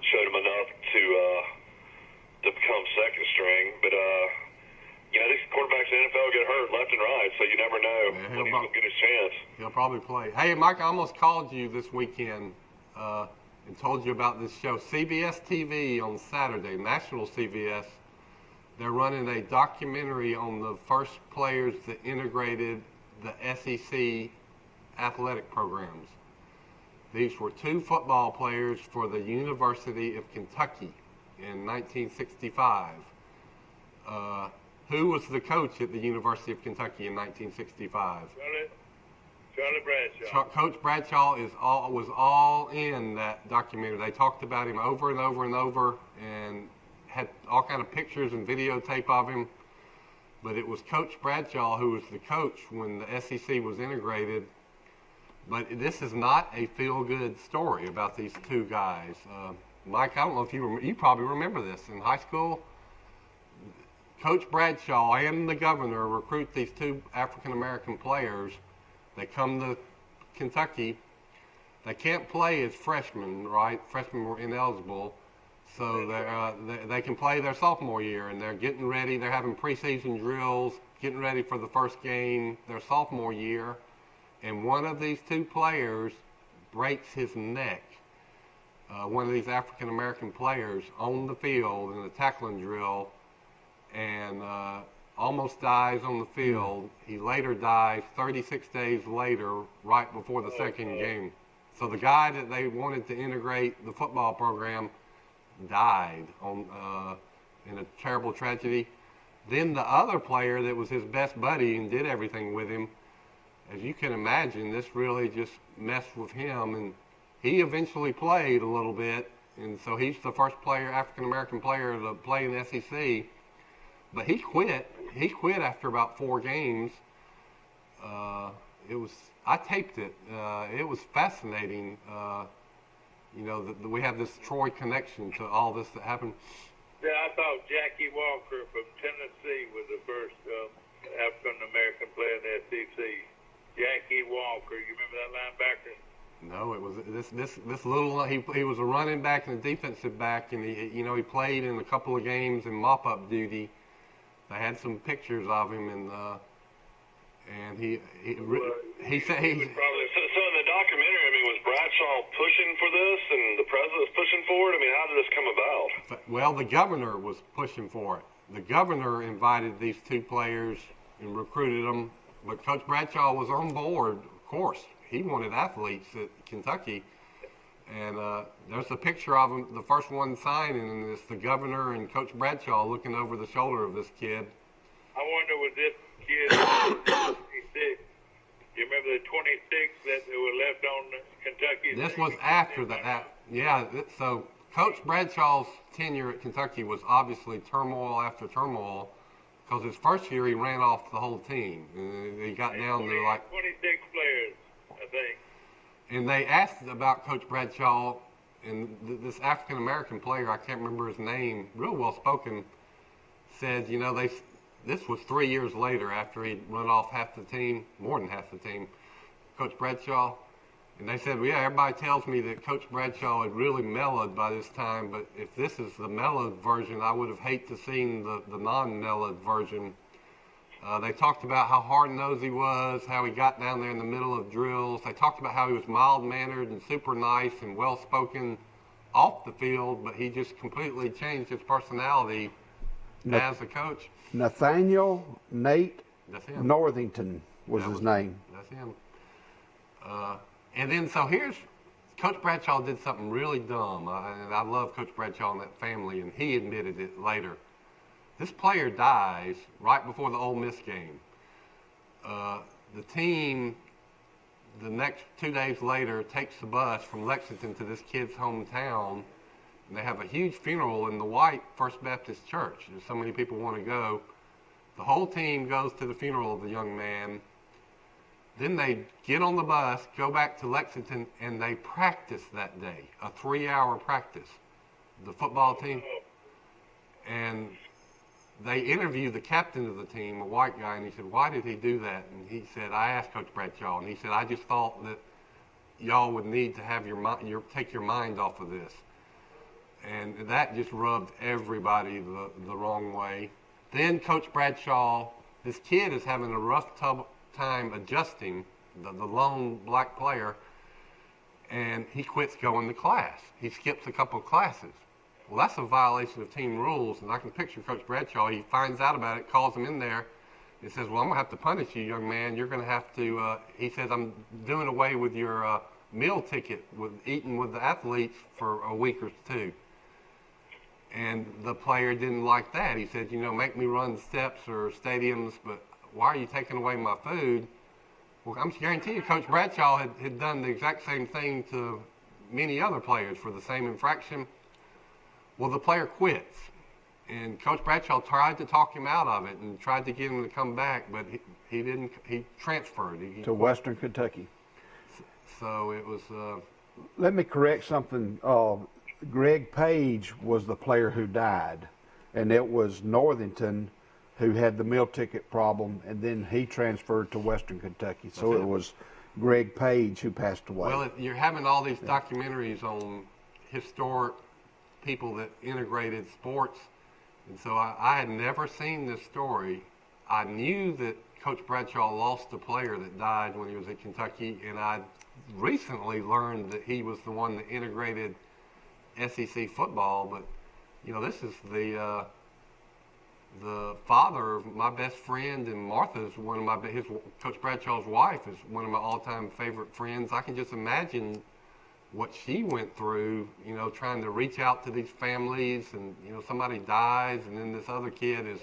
showed him enough to become second string. But, you know, these quarterbacks in the NFL get hurt left and right, so you never know when he's going to get his chance. He'll probably play. Hey, Mike, I almost called you this weekend and told you about this show. CBS TV on Saturday, national CBS, they're running a documentary on the first players that integrated the SEC athletic programs. These were 2 football players for the University of Kentucky in 1965. Who was the coach at the University of Kentucky in 1965? Charlie Bradshaw. Coach Bradshaw was all in that documentary. They talked about him over and over and over, and had all kind of pictures and videotape of him. But it was Coach Bradshaw who was the coach when the SEC was integrated. But this is not a feel-good story about these 2 guys. Mike, I don't know if you probably remember this. In high school, Coach Bradshaw and the governor recruit these 2 African-American players. They come to Kentucky. They can't play as freshmen, right? Freshmen were ineligible. So they can play their sophomore year, and they're getting ready. They're having preseason drills, getting ready for the first game their sophomore year. And one of these 2 players breaks his neck. One of these African-American players on the field in a tackling drill, and almost dies on the field. He later dies 36 days later, right before the second game. So the guy that they wanted to integrate the football program died in a terrible tragedy. Then the other player that was his best buddy and did everything with him, as you can imagine, this really just messed with him, and he eventually played a little bit, and so he's the first player, African-American player, to play in the SEC. But he quit. He quit after about 4 games. I taped it. It was fascinating. You know, we have this Troy connection to all this that happened. Yeah, I thought Jackie Walker from Tennessee was the first African-American player in the SEC. Jackie Walker, you remember that linebacker? No, it was this little. He was a running back and a defensive back, and he played in a couple of games in mop-up duty. They had some pictures of him, and he said he. So in the documentary, I mean, was Bradshaw pushing for this, and the president's pushing for it? I mean, how did this come about? Well, the governor was pushing for it. The governor invited these 2 players and recruited them, but Coach Bradshaw was on board. Of course, he wanted athletes at Kentucky, and there's a picture of him, the first one signing, and it's the governor and Coach Bradshaw looking over the shoulder of this kid. I wonder, was this kid 26? You remember the 26 that were left on Kentucky? This was after that. Yeah, so Coach Bradshaw's tenure at Kentucky was obviously turmoil after turmoil, because his first year he ran off the whole team. He got down to like 26 players, I think. And they asked about Coach Bradshaw, and this African-American player, I can't remember his name, real well-spoken, said, this was 3 years later after he'd run off half the team, more than half the team, Coach Bradshaw. And they said, well, yeah, everybody tells me that Coach Bradshaw had really mellowed by this time, but if this is the mellowed version, I would have hated to seen the non-mellowed version. They talked about how hard-nosed he was, how he got down there in the middle of drills. They talked about how he was mild-mannered and super nice and well-spoken off the field, but he just completely changed his personality as a coach. Nathaniel Nate Northington was his name. That's him. And then, so here's, Coach Bradshaw did something really dumb, and I love Coach Bradshaw and that family, and he admitted it later. This player dies right before the Ole Miss game. The team, the next 2 days later, takes the bus from Lexington to this kid's hometown, and they have a huge funeral in the white First Baptist Church. There's so many people want to go. The whole team goes to the funeral of the young man. Then they get on the bus, go back to Lexington, and they practice that day, a 3-hour practice, the football team. And they interviewed the captain of the team, a white guy, and he said, "Why did he do that?" And he said, "I asked Coach Bradshaw, and he said, I just thought that y'all would need to have take your mind off of this." And that just rubbed everybody the wrong way. Then Coach Bradshaw, this kid is having a rough time adjusting, the lone black player, and he quits going to class. He skips a couple of classes. Well, that's a violation of team rules, and I can picture Coach Bradshaw. He finds out about it, calls him in there, and says, "Well, I'm going to have to punish you, young man. You're going to have to," he says, "I'm doing away with your meal ticket with eating with the athletes for a week or two." And the player didn't like that. He said, "Make me run steps or stadiums, but why are you taking away my food?" Well, I'm guarantee you Coach Bradshaw had done the exact same thing to many other players for the same infraction. Well, the player quits. And Coach Bradshaw tried to talk him out of it and tried to get him to come back, but he didn't. He transferred. To Western Kentucky. So it was... Let me correct something. Greg Page was the player who died, and it was Northington who had the meal ticket problem, and then he transferred to Western Kentucky. So it was Greg Page who passed away. Well, you're having all these documentaries on historic people that integrated sports, and so I had never seen this story. I knew that Coach Bradshaw lost a player that died when he was at Kentucky, and I recently learned that he was the one that integrated SEC football. But this is the father of my best friend, and Martha's Coach Bradshaw's wife is one of my all-time favorite friends. I can just imagine what she went through, trying to reach out to these families, and somebody dies, and then this other kid is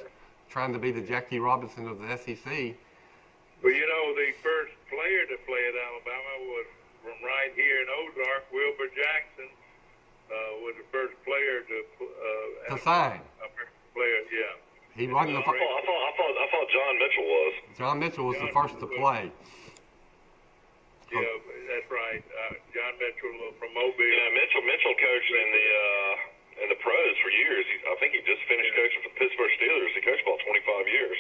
trying to be the Jackie Robinson of the SEC. Well, the first player to play at Alabama was from right here in Ozark. Wilbur Jackson was the first player to sign. Player, yeah. He wasn't the first. I thought John Mitchell was. John Mitchell was the first to play. Yeah, that's right. John Mitchell from Mobile. Yeah, Mitchell coached in the pros for years. I think he just finished coaching for the Pittsburgh Steelers. He coached about 25 years.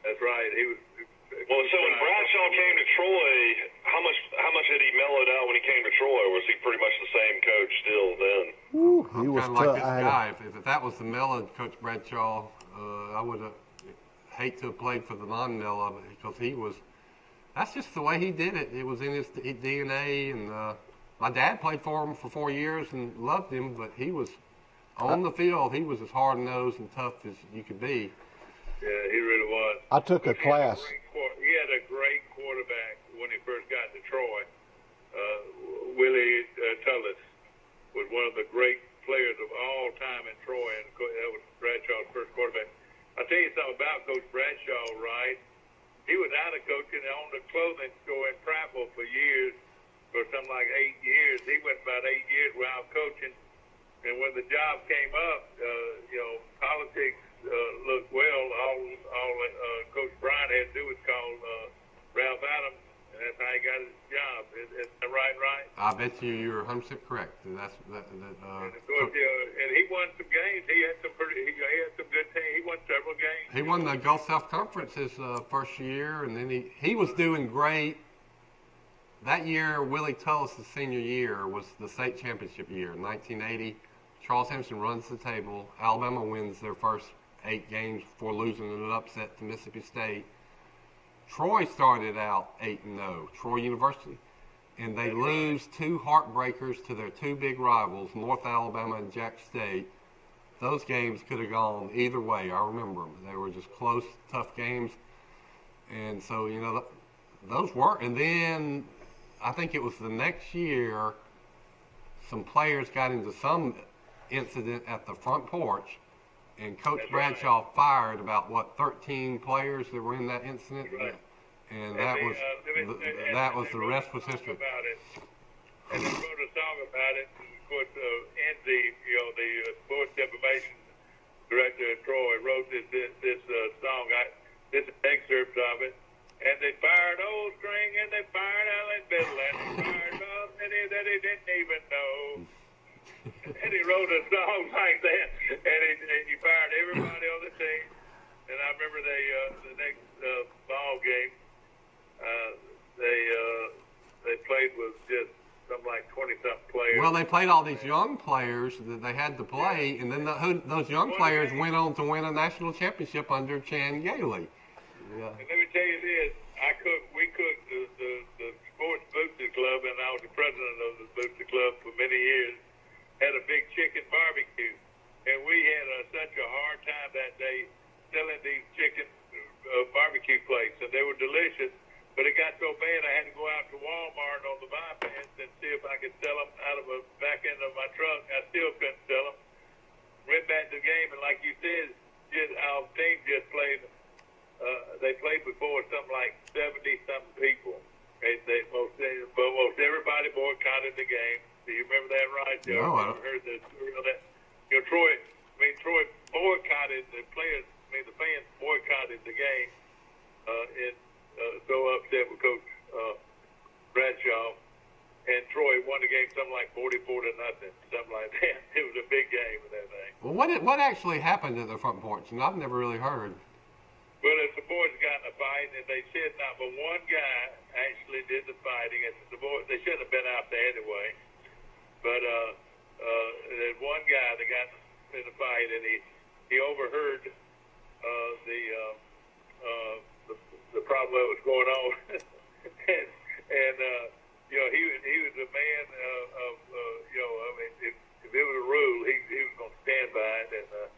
That's right. He was. Well, so when Bradshaw came to Troy, how much had he mellowed out when he came to Troy? Or was he pretty much the same coach still then? Woo, he was kind of like this guy. If that was the mellowed Coach Bradshaw, I would hate to have played for the non-mellow, because he was. That's just the way he did it. It was in his DNA, and my dad played for him for 4 years and loved him, but he was on the field. He was as hard-nosed and tough as you could be. Yeah, he really was. I took a class. He had a great quarterback when he first got to Troy. Willie Tullis was one of the great players of all time in Troy, and that was Bradshaw's first quarterback. I'll tell you something about Coach Bradshaw, right? He was out of coaching and owned a clothing store in Prattville for years, for something like 8 years. He went about 8 years without coaching. And when the job came up, politics looked well. All Coach Bryant had to do was call Ralph Adams, and that's how he got his job. Is that right? I bet you're 100% correct. And of course, and he won some games. He had some good teams. He won several games. He won the Gulf South Conference his first year, and then he was doing great. That year, Willie Tullis' senior year was the state championship year, 1980. Charles Henderson runs the table. Alabama wins their first 8 games before losing in an upset to Mississippi State. Troy started out 8-0, Troy University, and they lose 2 heartbreakers to their 2 big rivals, North Alabama and Jack State. Those games could have gone either way. I remember them. They were just close, tough games. And so, those were. And then I think it was the next year, some players got into some incident at the front porch, and Coach Bradshaw fired about 13 players that were in that incident, and that was the rest was history. And they wrote a song about it. And of course, Andy, the sports information director at Troy, wrote this song. This excerpt of it. And they fired Old String, and they fired Allen Biddle, and they fired Bob Mitty that he didn't even know. And he wrote a song like that, and he fired everybody on the team. and I remember the next ball game, they played with just something like 20-something players. Well, they played all these young players that they had to play, and then those young players went on to win a national championship under Chan Gailey. Yeah. And let me tell you this, we cooked the Sports Booster Club, and I was the president of the Booster Club for many years, had a big chicken barbecue. And we had such a hard time that day selling these chicken barbecue plates, and they were delicious. But it got so bad I had to go out to Walmart on the bypass and see if I could sell them out of the back end of my truck. I still couldn't sell them. Went back to the game, and like you said, our team just played. They played before something like 70-something people. Most everybody boycotted the game. Do you remember that, right? No, I don't. Heard the story of that. Troy boycotted the players. The fans boycotted the game. So upset with Coach Bradshaw, and Troy won the game something like 44-0, something like that. It was a big game and everything. Well, what actually happened at the front porch? And I've never really heard. Well, the boys got in a fight, and they said not but one guy actually did the fighting. And the boys, they shouldn't have been out there anyway. But there's one guy that got in the fight, and he overheard the problem that was going on, and he was a man of I mean, if it was a rule, he was going to stand by it, and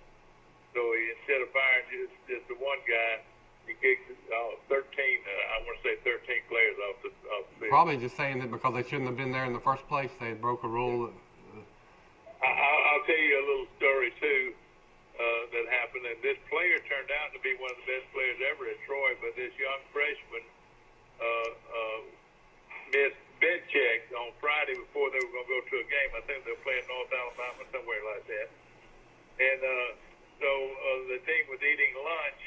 so instead of firing just the one guy, he kicked 13. I want to say 13 players off the field. Probably just saying that because they shouldn't have been there in the first place. They had broke a rule. I'll tell you a little story too that happened, and this player turned out to be one of the best players ever at Troy, but this young freshman missed bed checks on Friday before they were going to go to a game. I think they were playing North Alabama, somewhere like that. And so the team was eating lunch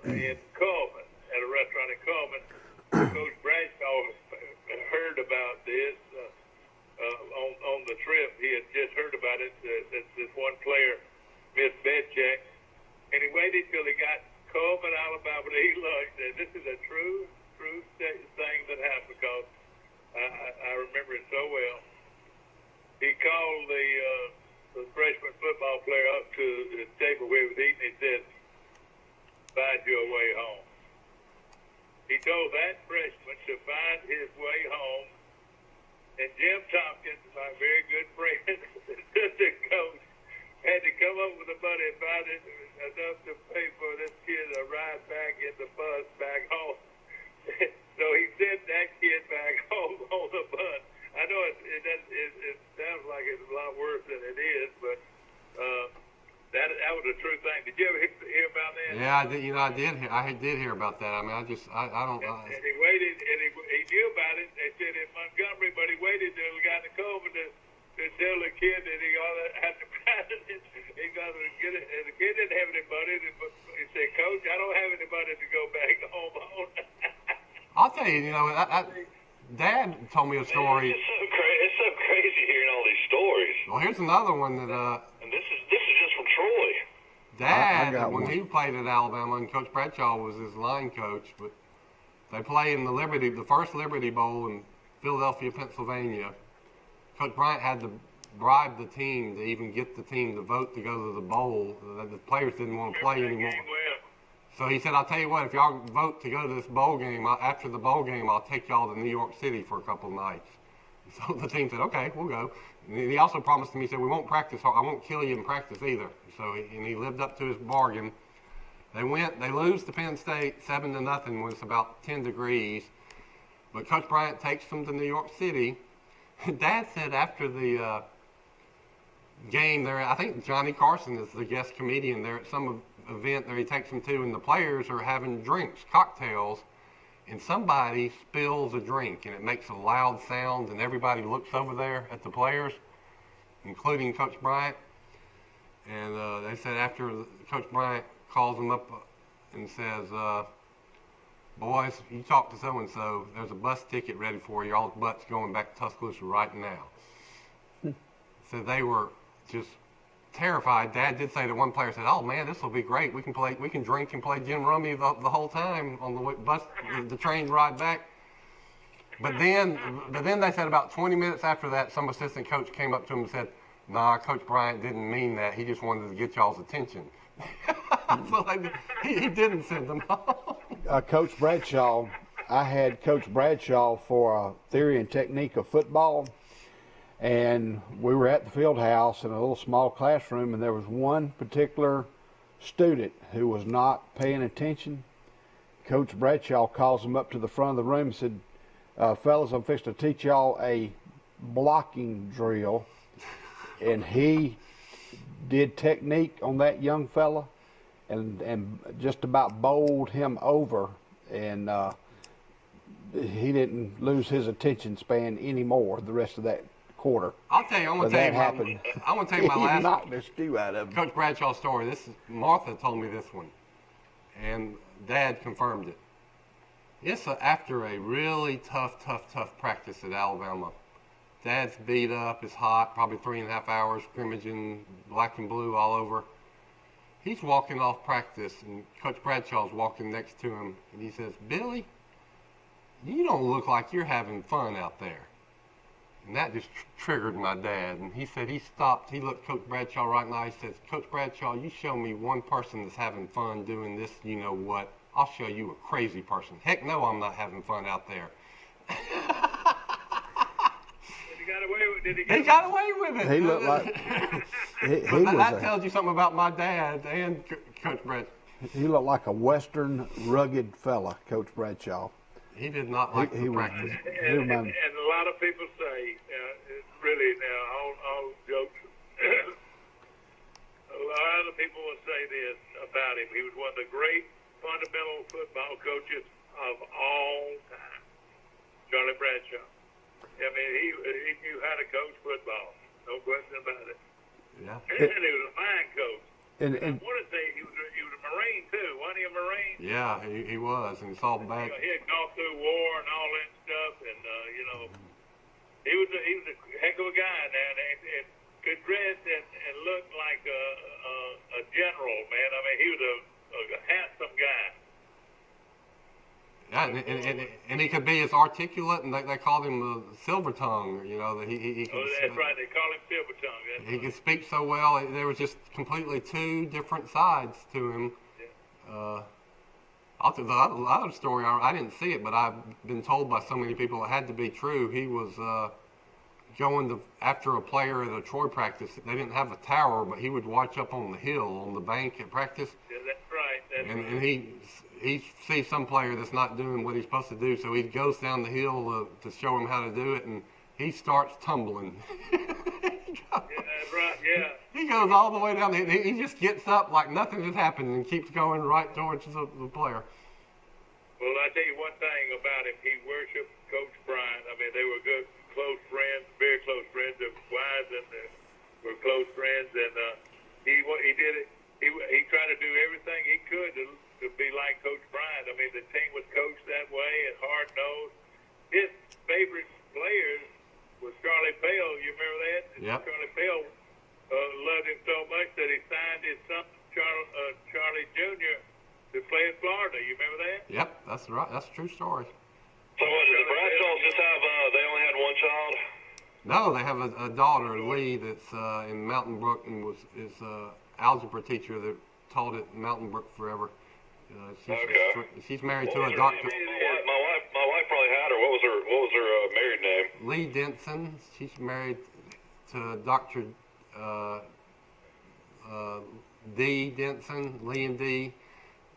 in Coleman, at a restaurant in Coleman. Coach Bradshaw heard about this on the trip. He had just heard about it, that this one player missed bed checks, and he waited till he got Coleman, Alabama to eat lunch. And this is a true thing that happened, because I remember it so well. He called the freshman football player up to the table where he was eating. He said, "Find your way home." He told that freshman to find his way home, and Jim Tompkins, my very good friend, assistant coach, had to come up with the money and find it enough to pay for this kid a ride back in the bus back home. So he sent that kid back home on the bus. I know it sounds like it's a lot worse than it is, but that was a true thing. Did you ever hear about that? Yeah, I did. I did hear about that. I mean, I don't. And he waited, and he knew about it. They said in Montgomery, but he waited till he got to Coleman to tell the kid that he ought to have to practice it. He got to get it, and the kid didn't have any money. He said, "Coach, I don't have any money to go back home on." I'll tell you, Dad told me a story. It's so crazy hearing all these stories. Well, here's another one that. And this is just from Troy. Dad, when he played at Alabama, and Coach Bradshaw was his line coach, but they play in the first Liberty Bowl in Philadelphia, Pennsylvania. Coach Bryant had to bribe the team to even get the team to vote to go to the bowl. The players didn't want to play anymore. So he said, "I'll tell you what, if y'all vote to go to this bowl game, after the bowl game, I'll take y'all to New York City for a couple of nights." So the team said, "Okay, we'll go." And he also promised me, he said, "We won't practice hard. I won't kill you in practice either." So he lived up to his bargain. They lose to Penn State 7-0 when it's about 10 degrees. But Coach Bryant takes them to New York City. Dad said after the game there, I think Johnny Carson is the guest comedian there at some event that he takes them to, and the players are having drinks, cocktails, and somebody spills a drink, and it makes a loud sound, and everybody looks over there at the players, including Coach Bryant. And they said after Coach Bryant calls them up and says, "Boys, you talk to so-and-so, there's a bus ticket ready for you, all the butts going back to Tuscaloosa right now." So they were just terrified. Dad did say to one player, said, "Oh man, this will be great. We can drink and play gin rummy the whole time on the bus, the train ride back." But then they said about 20 minutes after that, some assistant coach came up to him and said, "Nah, Coach Bryant didn't mean that. He just wanted to get y'all's attention." So he didn't send them home. Coach Bradshaw, I had Coach Bradshaw for a theory and technique of football, and we were at the field house in a little small classroom, and there was one particular student who was not paying attention. Coach Bradshaw calls him up to the front of the room and said, "Fellas, I'm fixing to teach y'all a blocking drill." And he did technique on that young fella and just about bowled him over, and he didn't lose his attention span anymore the rest of that quarter. I'll tell you, I'm going to tell you my He last knocked the stew out of him. Coach Bradshaw story. Martha told me this one, and Dad confirmed it. It's after a really tough practice at Alabama. Dad's beat up, it's hot, probably 3.5 hours, scrimmaging, black and blue all over. He's walking off practice, and Coach Bradshaw's walking next to him, and he says, "Billy, you don't look like you're having fun out there." And that just triggered my dad. And he said he stopped, he looked Coach Bradshaw right in the eye, he says, "Coach Bradshaw, you show me one person that's having fun doing this, you know what, I'll show you a crazy person. Heck no, I'm not having fun out there." He got away with it. He looked like that tells you something about my dad and Coach Bradshaw. He looked like a Western rugged fella, Coach Bradshaw. He did not like the practice. And a lot of people say, really now, all jokes, a lot of people will say this about him. He was one of the great fundamental football coaches of all time, Charlie Bradshaw. I mean, he knew how to coach football, no question about it. Yeah. And he was a fine coach. And I want to say he was a Marine too, wasn't he a Marine? Yeah, he was, and it's all bad. He had gone through war and all that stuff, and he was a heck of a guy, man, and could dress and look like a general, man. I mean, he was a handsome guy. Yeah, and he could be as articulate, and they called him the silver tongue. You know, that he could. Oh, that's right. They call him silver tongue. He could speak so well. There was just completely two different sides to him. Yeah. I'll tell the other story. I didn't see it, but I've been told by so many people it had to be true. He was going after a player at a Troy practice. They didn't have a tower, but he would watch up on the hill on the bank at practice. Yeah, that's right. And he sees some player that's not doing what he's supposed to do, so he goes down the hill to show him how to do it, and he starts tumbling. Yeah, that's right, yeah. He goes all the way down the hill. He just gets up like nothing has happened and keeps going right towards the player. Well, I tell you one thing about him. He worshiped Coach Bryant. I mean, they were good, close friends, very close friends. They were wise and were close friends, and he did it. He tried to do everything he could to be like Coach Bryant. I mean, the team was coached that way and hard-nosed. His favorite players was Charlie Pell. You remember that? Yep. Charlie Pell loved him so much that he signed his son, Charlie Jr., to play in Florida. You remember that? Yep, that's right. That's a true story. So what, did the Bradshaws just have, they only had one child? No, they have a daughter, Lee, that's in Mountain Brook and is algebra teacher that taught at Mountain Brook forever. She's married to a doctor. My wife probably had her. What was her married name? Lee Denson. She's married to Dr. D. Denson, Lee and D.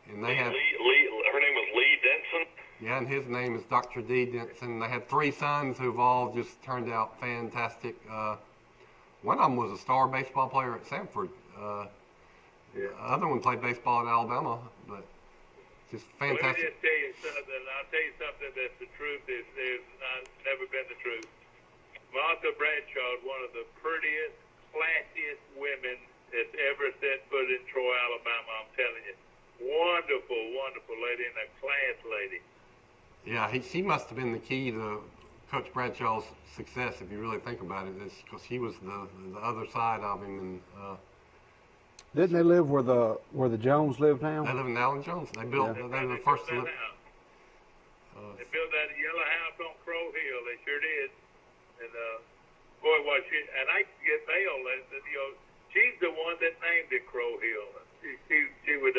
And they have. Her name was Lee Denson. Yeah, and his name is Dr. D. Denson. They had 3 sons who've all just turned out fantastic. One of them was a star baseball player at Samford. The other one played baseball at Alabama, but just fantastic. Well, let me just tell you something. I'll tell you something that's the truth. It's never been the truth. Martha Bradshaw is one of the prettiest, classiest women that's ever set foot in Troy, Alabama. I'm telling you. Wonderful, wonderful lady and a class lady. Yeah, she must have been the key to Coach Bradshaw's success, if you really think about it, because she was the other side of him, and Didn't they live where the Jones live now? They live in Allen Jones. They built. Yeah. They were the first to live. They built that yellow house on Crow Hill. They sure did. And boy, was she! And I get mail. And she's the one that named it Crow Hill. She would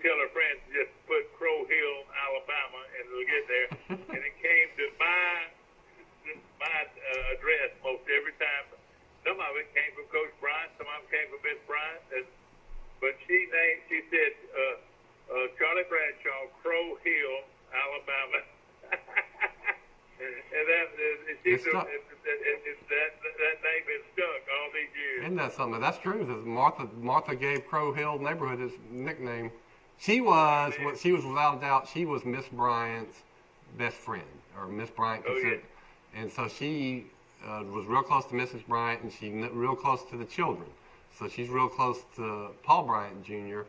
tell her friends just put Crow Hill, Alabama, and it'll get there. And it came to my address most every time. Some of it came from Coach Bryant. Some of it came from Miss Bryant. But she said Charlie Bradshaw, Crow Hill, Alabama. And that name has stuck all these years. Isn't that something? That's true. Martha gave Crow Hill neighborhood his nickname. She was without a doubt. She was Miss Bryant's best friend, or Miss Bryant considered. And so she was real close to Mrs. Bryant, and she real close to the children. So she's real close to Paul Bryant Jr.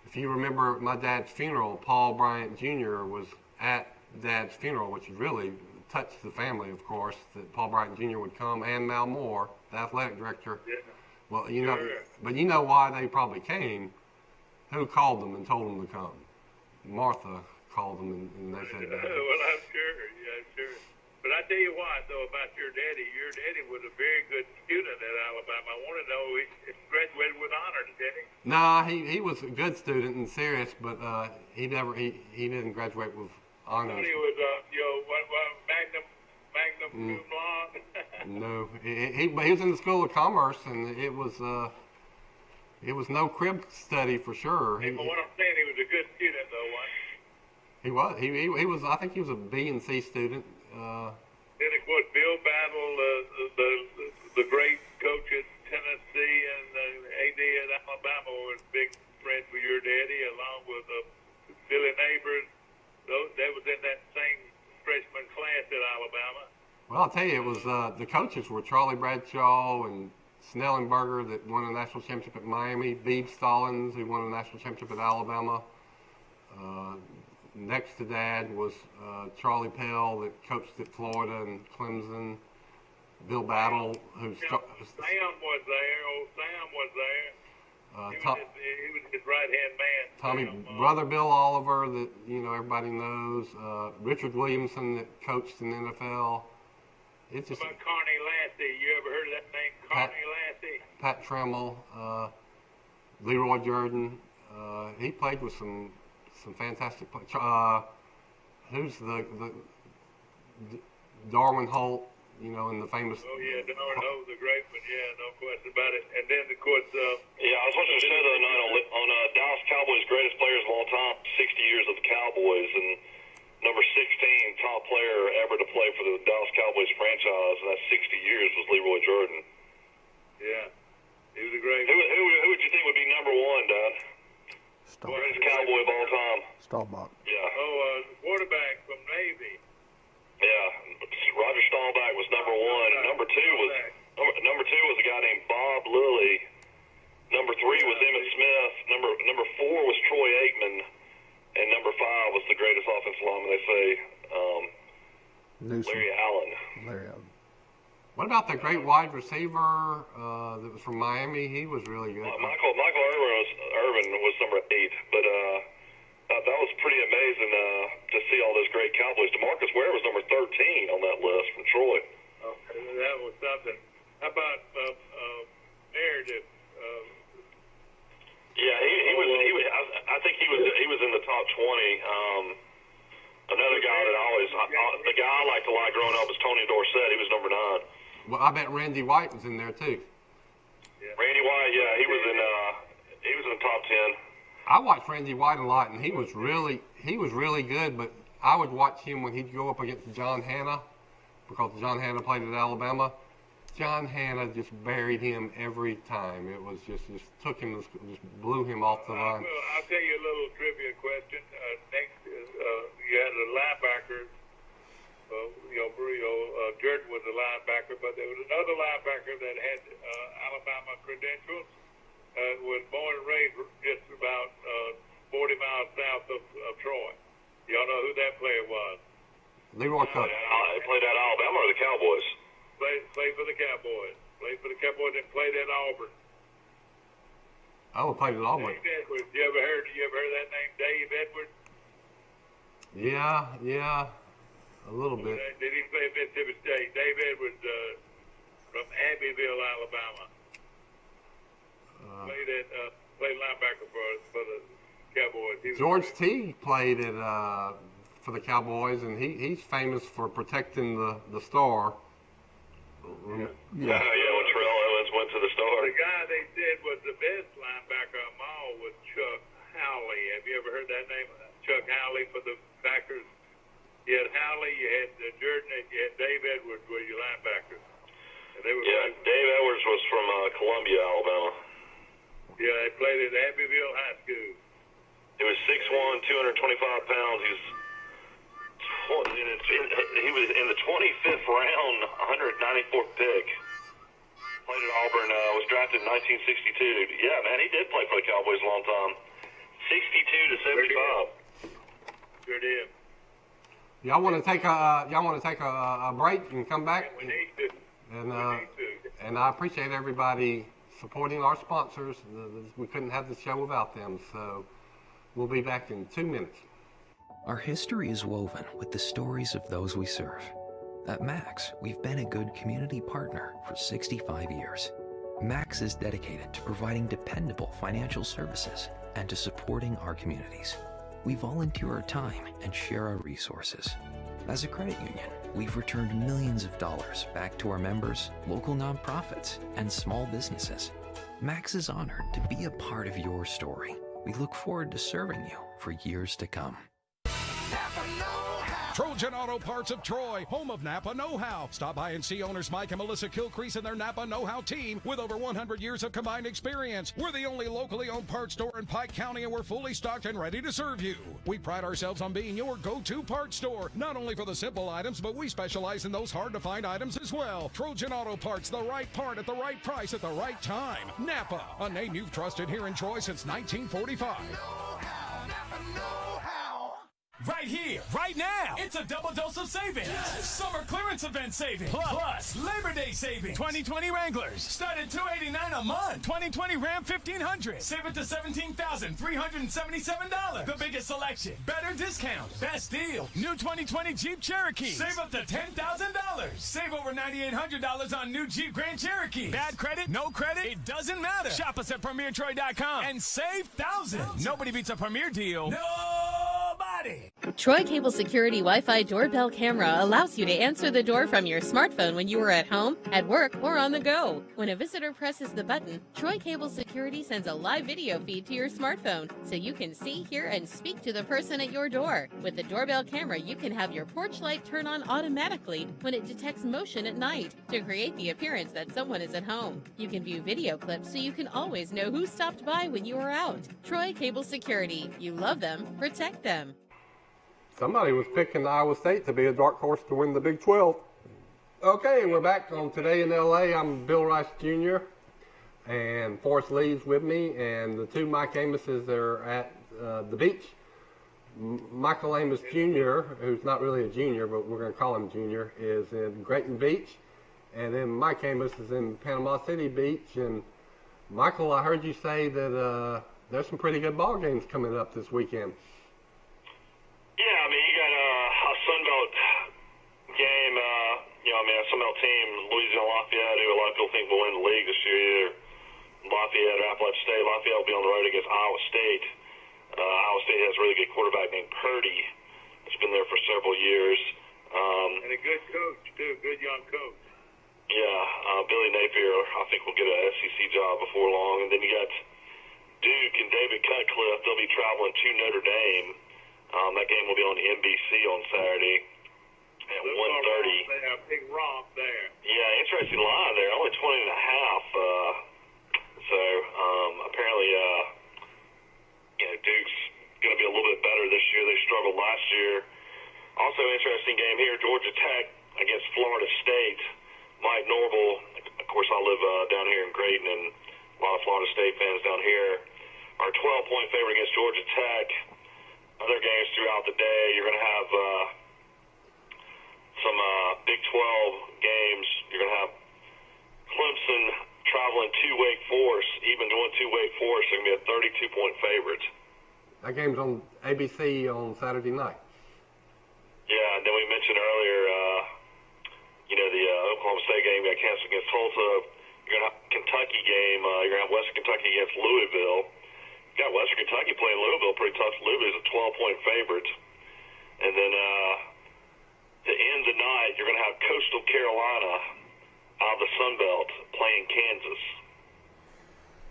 If you remember my dad's funeral, Paul Bryant Jr. was at Dad's funeral, which really touched the family, of course, that Paul Bryant Jr. would come, and Mal Moore, the athletic director. Yeah. Well, but you know why they probably came. Who called them and told them to come? Martha called them, and they said, well, I'm sure. Yeah, sure. But I tell you what, though, about your daddy. Your daddy was a very good student at Alabama. I want to know he graduated with honors, didn't he? Nah, he was a good student and serious, but he didn't graduate with honors. I thought he was magnum cum laude. No, he was in the School of Commerce, and it was no crib study for sure. But what I'm saying, he was a good student, though, wasn't he? He was. He was. I think he was a B and C student. Then, of course, Bill Battle, the great coach at Tennessee and AD at Alabama, was big friends with your daddy, along with Billy Neighbors. They was in that same freshman class at Alabama. Well, I'll tell you, it was the coaches were Charlie Bradshaw and Snellenberger, that won a national championship at Miami, Beebe Stallings, who won a national championship at Alabama. Next to Dad was Charlie Pell, that coached at Florida and Clemson. Bill Battle, Sam was there. Old Sam was there. He was his right-hand man. Tommy, brother Bill Oliver, that everybody knows. Richard Williamson, that coached in the NFL. It's just about Carney Lassie. You ever heard of that name, Carney Lassie? Pat Tremmel, Leroy Jordan. He played with some fantastic players. Who's the Darwin Holt? In the famous. Oh yeah, Darwin Holt, the great one. Yeah, no question about it. And then of course. I was watching a show the other night on Dallas Cowboys' greatest players of all time, 60 years of the Cowboys, and number 16 top player ever to play for the Dallas Cowboys franchise, and that 60 years was Leroy Jordan. Yeah, he was a great. Who would you think would be number one, Dad? Greatest Cowboy of all time. Staubach. Yeah. Quarterback from Navy. Yeah, Roger Staubach was number one. Number two was a guy named Bob Lilly. Number 3 was Emmett Smith. Number 4 was Troy Aikman, and number 5 was the greatest offensive lineman, they say, Larry Allen. What about the great wide receiver that was from Miami? He was really good. Michael Irvin was number 8, but that was pretty amazing to see all those great Cowboys. DeMarcus Ware was number 13 on that list from Troy. Okay, that was something. How about Meredith? Yeah, he was. I think he was in the top 20. Another guy that the guy I liked a lot growing up was Tony Dorsett. He was number 9. Well, I bet Randy White was in there too. Yeah. Randy White, yeah, he was in the top 10. I watched Randy White a lot, and he was really good. But I would watch him when he'd go up against John Hanna, because John Hanna played at Alabama. John Hanna just buried him every time. It was just took him, just blew him off the line. I'll tell you a little trivia question. Next, you had a linebacker. Jordan was a linebacker, but there was another linebacker that had Alabama credentials. Was born and raised just about 40 miles south of Troy. Y'all know who that player was? Leroy Cook. He played at Alabama or the Cowboys? Played for the Cowboys. Played for the Cowboys and played at Auburn. I played at Auburn. Dave Edwards. You ever heard that name, Dave Edwards? Yeah, a little bit. Did he play at Mississippi State? Dave Edwards from Abbeville, Alabama. Played linebacker for the Cowboys. George T. played for the Cowboys, and he's famous for protecting the star. When Terrell Owens went to the Star. The guy they said was the best linebacker of all was Chuck Howley. Have you ever heard that name? Chuck Howley for the Packers. You had Howley, you had Jordan, and you had Dave Edwards were your linebackers. And they were Dave Edwards was from Columbia, Alabama. Yeah, they played at Abbeville High School. He was 6'1", 225 pounds. He was in the 25th round, 194th pick. Played at Auburn, was drafted in 1962. Yeah, man, he did play for the Cowboys a long time. 62 to 75. Sure did. Y'all want to take a break and come back? We need to. And I appreciate everybody supporting our sponsors. We couldn't have the show without them. So we'll be back in 2 minutes. Our history is woven with the stories of those we serve. At Max, we've been a good community partner for 65 years. Max is dedicated to providing dependable financial services and to supporting our communities. We volunteer our time and share our resources. As a credit union, we've returned millions of dollars back to our members, local nonprofits, and small businesses. Max is honored to be a part of your story. We look forward to serving you for years to come. Trojan Auto Parts of Troy, home of Napa Know-How. Stop by and see owners Mike and Melissa Kilcrease and their Napa Know-How team with over 100 years of combined experience. We're the only locally owned parts store in Pike County, and we're fully stocked and ready to serve you. We pride ourselves on being your go-to parts store, not only for the simple items, but we specialize in those hard-to-find items as well. Trojan Auto Parts, the right part at the right price at the right time. Napa, a name you've trusted here in Troy since 1945. Right here, right now. It's a double dose of savings. Yes. Summer clearance event savings. Plus Labor Day savings. 2020 Wranglers. Start at $289 a month. 2020 Ram 1500. Save it to $17,377. The biggest selection. Better discount. Best deal. New 2020 Jeep Cherokee. Save up to $10,000. Save over $9,800 on new Jeep Grand Cherokee. Bad credit, no credit, it doesn't matter. Shop us at PremierTroy.com and save thousands. Nobody beats a Premier deal. Nobody. Troy Cable Security Wi-Fi doorbell camera allows you to answer the door from your smartphone when you are at home, at work, or on the go. When a visitor presses the button, Troy Cable Security sends a live video feed to your smartphone so you can see, hear, and speak to the person at your door. With the doorbell camera, you can have your porch light turn on automatically when it detects motion at night to create the appearance that someone is at home. You can view video clips so you can always know who stopped by when you were out. Troy Cable Security. You love them, protect them. Somebody was picking Iowa State to be a dark horse to win the Big 12. Okay, we're back on Today in LA. I'm Bill Rice Jr. and Forrest Lee's with me, and the two Mike Amoses are at the beach. Michael Amos Jr., who's not really a junior, but we're going to call him Junior, is in Grayton Beach, and then Mike Amos is in Panama City Beach. And Michael, I heard you say that there's some pretty good ball games coming up this weekend. Yeah, I mean, you got a Sunbelt game, a Sunbelt team, Louisiana Lafayette, who a lot of people think will win the league this year, either Lafayette or Appalachian State. Lafayette will be on the road against Iowa State. Iowa State has a really good quarterback named Purdy. It's been there for several years. And a good coach, too, a good young coach. Yeah, Billy Napier, I think, will get an SEC job before long. And then you got Duke and David Cutcliffe. They'll be traveling to Notre Dame. That game will be on NBC on Saturday at 1:30. A big romp there. Yeah, interesting line there. Only 20.5. So apparently, Duke's going to be a little bit better this year. They struggled last year. Also, interesting game here: Georgia Tech against Florida State. Mike Norville. Of course, I live down here in Grayton, and a lot of Florida State fans down here are 12-point favorite against Georgia Tech. Other games throughout the day, you're going to have some Big 12 games. You're going to have Clemson traveling to Wake Forest, even won to Wake Forest. They're going to be a 32-point favorite. That game's on ABC on Saturday night. Yeah, and then we mentioned earlier, the Oklahoma State game got canceled against Tulsa. You're going to have a Kentucky game. You're going to have Western Kentucky against Louisville. You got Western Kentucky playing Louisville pretty tough. Louisville's a 12-point favorite. And then to end the night, you're going to have Coastal Carolina out of the Sun Belt playing Kansas.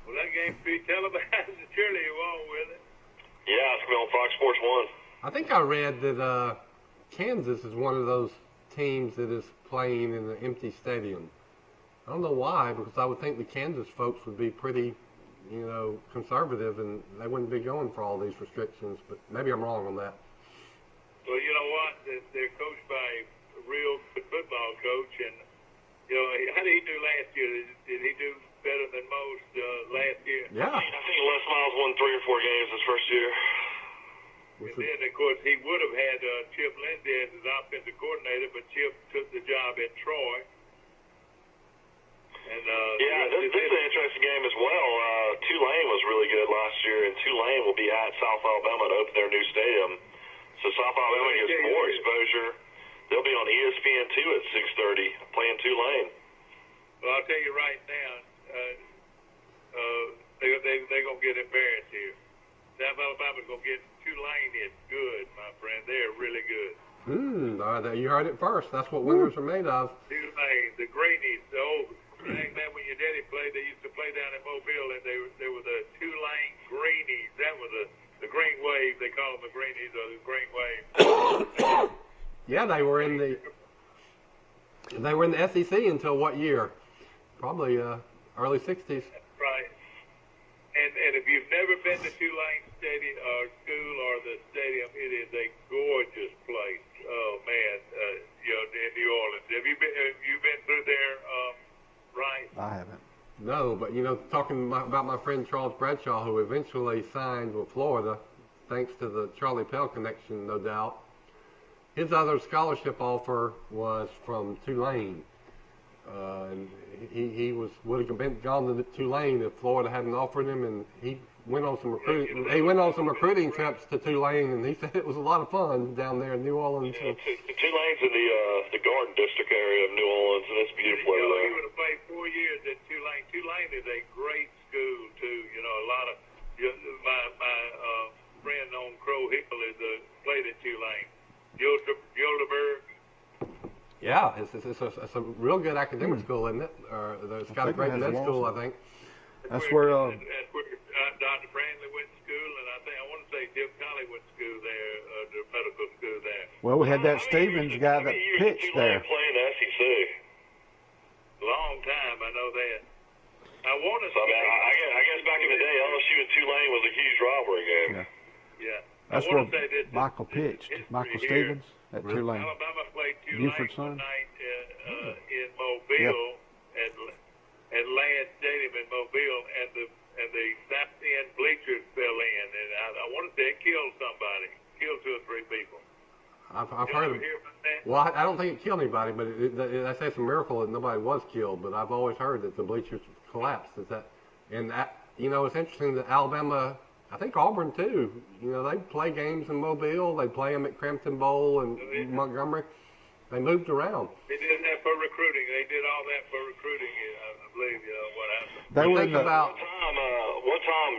Well, that game's be televised. Surely you won't, will it? Yeah, it's going to be on Fox Sports 1. I think I read that Kansas is one of those teams that is playing in an empty stadium. I don't know why, because I would think the Kansas folks would be pretty, conservative, and they wouldn't be going for all these restrictions. But maybe I'm wrong on that. Well, you know what? They're coached by a real good football coach, and how did he do last year? Did he do better than most last year? Yeah. I think Les Miles won 3 or 4 games his first year. And then, of course, he would have had Chip Lindsey as his offensive coordinator, but Chip took the job at Troy. And this is an interesting game as well. Tulane was really good last year, and Tulane will be at South Alabama to open their new stadium. So South Alabama gets more exposure. They'll be on ESPN2 at 6:30 playing Tulane. Well, I'll tell you right now, they're going to get embarrassed here. South Alabama's going to get Tulane is good, my friend. They're really good. You heard it first. That's what winners are made of. Tulane, the Greenies, the old. Back when your daddy played, they used to play down in Mobile, and they were the Tulane Greenies. That was the Green Wave. They call them the Greenies or the Green Wave. Yeah, they were in the SEC until what year? Probably early 60s. Right. And if you've never been to Tulane Stadium or school or the stadium, it is a gorgeous place. Oh man, in New Orleans. Have you been through there? Right. I haven't. No, but talking about my friend Charles Bradshaw, who eventually signed with Florida, thanks to the Charlie Pell connection, no doubt. His other scholarship offer was from Tulane, and he would have gone to Tulane if Florida hadn't offered him, and he went on some recruiting. He went on some recruiting trips to Tulane, and he said it was a lot of fun down there in New Orleans. Yeah, Tulane's in the Garden District area of New Orleans, and it's beautiful over there. He would have played 4 years at Tulane. Tulane is a great school too. A lot of my friend on Crow Hill played at Tulane. Gilderberg. Yeah, it's a real good academic school, isn't it? It's got a great med school, I think. That's where Dr. Brantley went to school, and I want to say Tim Colley went to school there, the medical school there. Well, we had that Stevens guy that pitched there. Playing the SEC. Long time, I know that. I want to. I guess back in the day, LSU and Tulane was a huge rivalry game. Yeah. That's where Michael pitched. Michael Stevens at Tulane. Alabama played Tulane one night in Mobile at Land Stadium in Mobile, and the south end bleachers fell in, and I want to say it killed somebody, killed 2 or 3 people. I've heard of it. Well, I don't think it killed anybody, but I say it's a miracle that nobody was killed. But I've always heard that the bleachers collapsed. It's interesting that Alabama, I think Auburn too. They play games in Mobile. They play them at Crampton Bowl and Montgomery. They moved around. They did that for recruiting. They did all that for recruiting. I believe what happened. They were one time,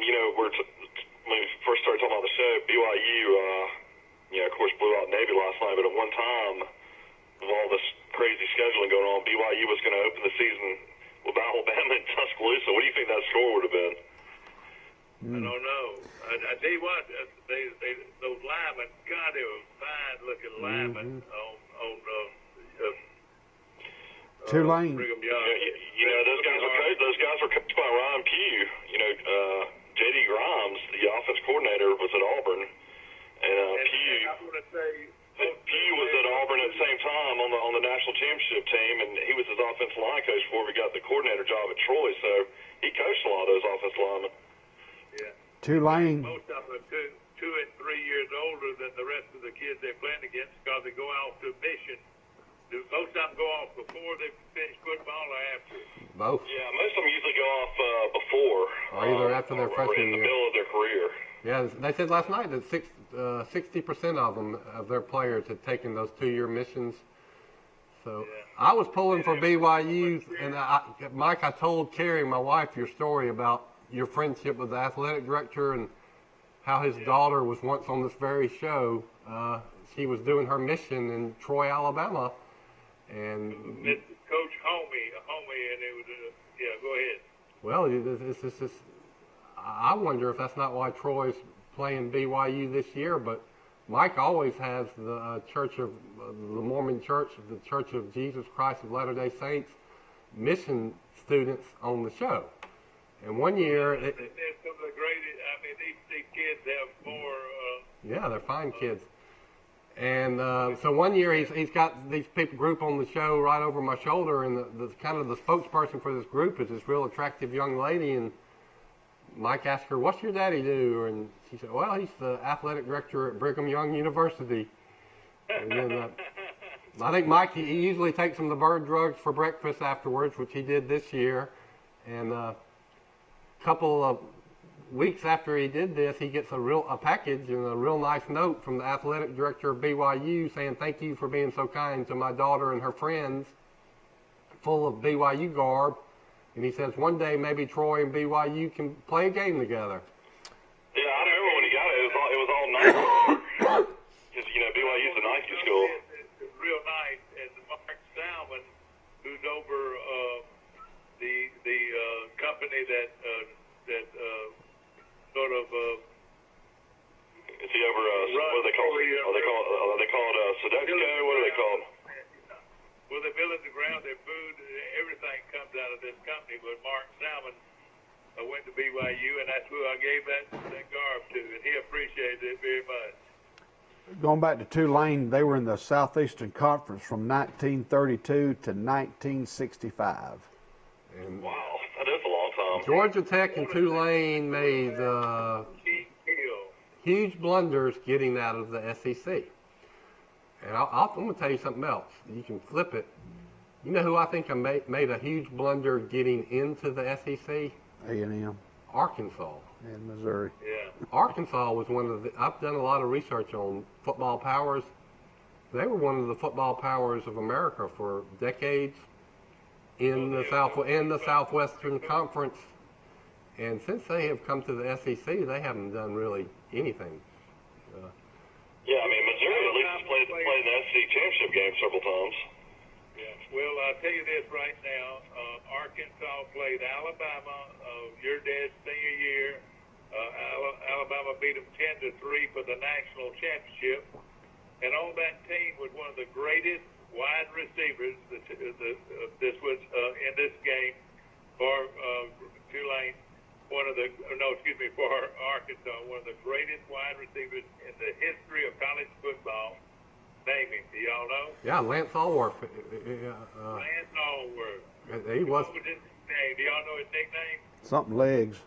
when we first started talking about the show, BYU, of course, blew out Navy last night. But at one time, with all this crazy scheduling going on, BYU was going to open the season with Alabama and Tuscaloosa. What do you think that score would have been? I don't know. I tell you what, those linemen, God, they were fine-looking linemen on Tulane. Brigham Young. Those guys were coached by Ryan Pugh. J.D. Grimes, the offense coordinator, was at Auburn, and Pugh was at Auburn at the same time on the national championship team, and he was his offensive line coach before we got the coordinator job at Troy. So he coached a lot of those offensive linemen. Yeah. Tulane. Most of them are 2 and 3 years older than the rest of the kids they're playing against because they go off to mission. Most of them go off before they finish football or after? Both. Yeah, most of them usually go off before. their freshman in the year. middle of their career. Yeah, they said last night that 60% of them, of their players, had taken those 2-year missions. So I was pulling for BYU, and Mike, I told Carrie, my wife, your story about your friendship with the athletic director and how his daughter was once on this very show. She was doing her mission in Troy, Alabama, and Coach Homie, and it was go ahead. Well, it's just I wonder if that's not why Troy's playing BYU this year. But Mike always has the the Mormon Church, the Church of Jesus Christ of Latter-day Saints mission students on the show. And one year, some of the greatest. I mean, these kids have more. Yeah, they're fine kids. And so one year he's got these people group on the show right over my shoulder, and the kind of the spokesperson for this group is this real attractive young lady. And Mike asked her, "What's your daddy do?" And she said, "Well, he's the athletic director at Brigham Young University." And then I think Mike he usually takes them the bird drugs for breakfast afterwards, which he did this year. And a couple of weeks after he did this, he gets a package and a real nice note from the athletic director of BYU saying, "Thank you for being so kind to my daughter and her friends," full of BYU garb. And he says, "One day maybe Troy and BYU can play a game together." Yeah, I remember when he got it. It was all nice. Because BYU's a Nike school. It's real nice. And Mark Salmon, who's over the company that sort of. Is he over? What are they called? Are they called Sodexo? What are they called? Well, they build it the ground, their food, everything comes out of this company. But Mark Salmon went to BYU, and that's who I gave that garb to, and he appreciated it very much. Going back to Tulane, they were in the Southeastern Conference from 1932 to 1965. And wow, that is a long time. Georgia Tech and Tulane made huge blunders getting out of the SEC. And I'm going to tell you something else. You can flip it. You know who I think made a huge blunder getting into the SEC? A&M. Arkansas. And Missouri. Yeah. Arkansas was one of the, I've done a lot of research on football powers. They were one of the football powers of America for decades in the Southwestern Conference. And since they have come to the SEC, they haven't done really anything. Yeah, I mean, Missouri at least has played in the SEC championship game several times. Yeah. Well, I'll tell you this right now. Arkansas played Alabama your dad's senior year. Alabama beat them 10-3 for the national championship. And on that team was one of the greatest wide receivers. This was in this game for Tulane. For Arkansas, one of the greatest wide receivers in the history of college football. Name him. Do y'all know? Yeah, Lance Allworth. Lance Allworth. He was. What was his name? Do y'all know his nickname? Something legs.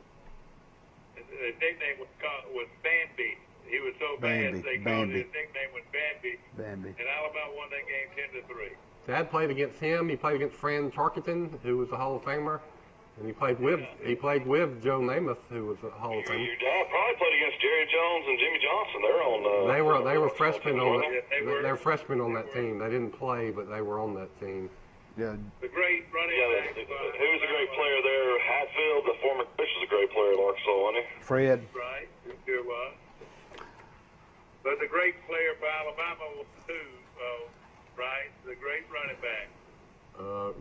His nickname was Bambi. He was so bad they called his nickname was Bambi. Bambi. And Alabama won that game 10-3. Dad played against him. He played against Fran Tarkenton, who was a Hall of Famer. And he played with Joe Namath, who was a Hall of Famer. Your dad probably played against Jerry Jones and Jimmy Johnson. They're on. They were freshmen on that. They were freshmen on that team. They didn't play, but they were on that team. Yeah. The great running back. Who was a great player there? Hatfield, the former coach, was a great player at Arkansas, wasn't he? Fred. Right, he sure was. But the great player for Alabama was who? Right, the great running back.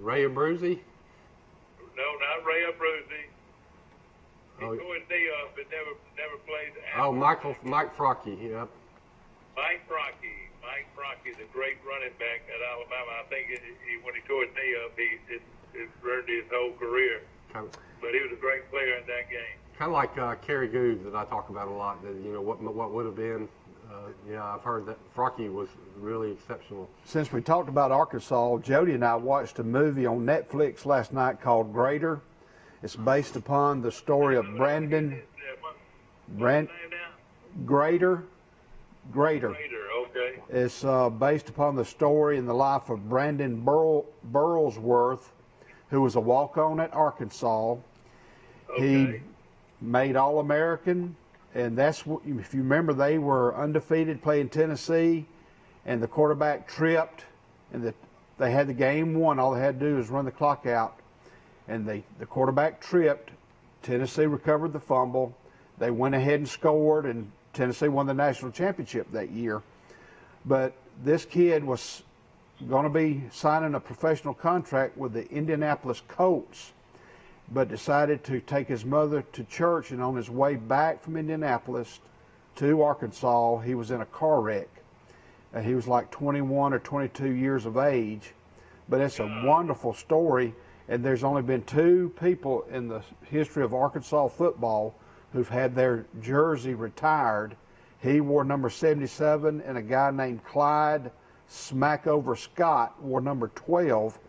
Ray Abruzzi. No, not Ray Abruzzi. He Oh. tore his knee up and never played. Oh, Mike Frocky. Yep. Mike Frocky, the great running back at Alabama. I think when he tore his knee up, it ruined his whole career. But he was a great player in that game. Kind of like Kerry Goode that I talk about a lot. That what would have been. Yeah, I've heard that Frocky was really exceptional. Since we talked about Arkansas, Jody and I watched a movie on Netflix last night called Greater. It's based upon the story of Greater. Okay. It's based upon the story and the life of Brandon Burlsworth, who was a walk-on at Arkansas. Okay. made All-American, and that's what, if you remember, they were undefeated playing Tennessee, and the quarterback tripped, and they had the game won. All they had to do was run the clock out, and the quarterback tripped. Tennessee recovered the fumble. They went ahead and scored, and Tennessee won the national championship that year. But this kid was going to be signing a professional contract with the Indianapolis Colts, but decided to take his mother to church, and on his way back from Indianapolis to Arkansas, he was in a car wreck. He was like 21 or 22 years of age, but it's a wonderful story, and there's only been 2 people in the history of Arkansas football who've had their jersey retired. He wore number 77, and a guy named Clyde Smackover Scott wore number 12,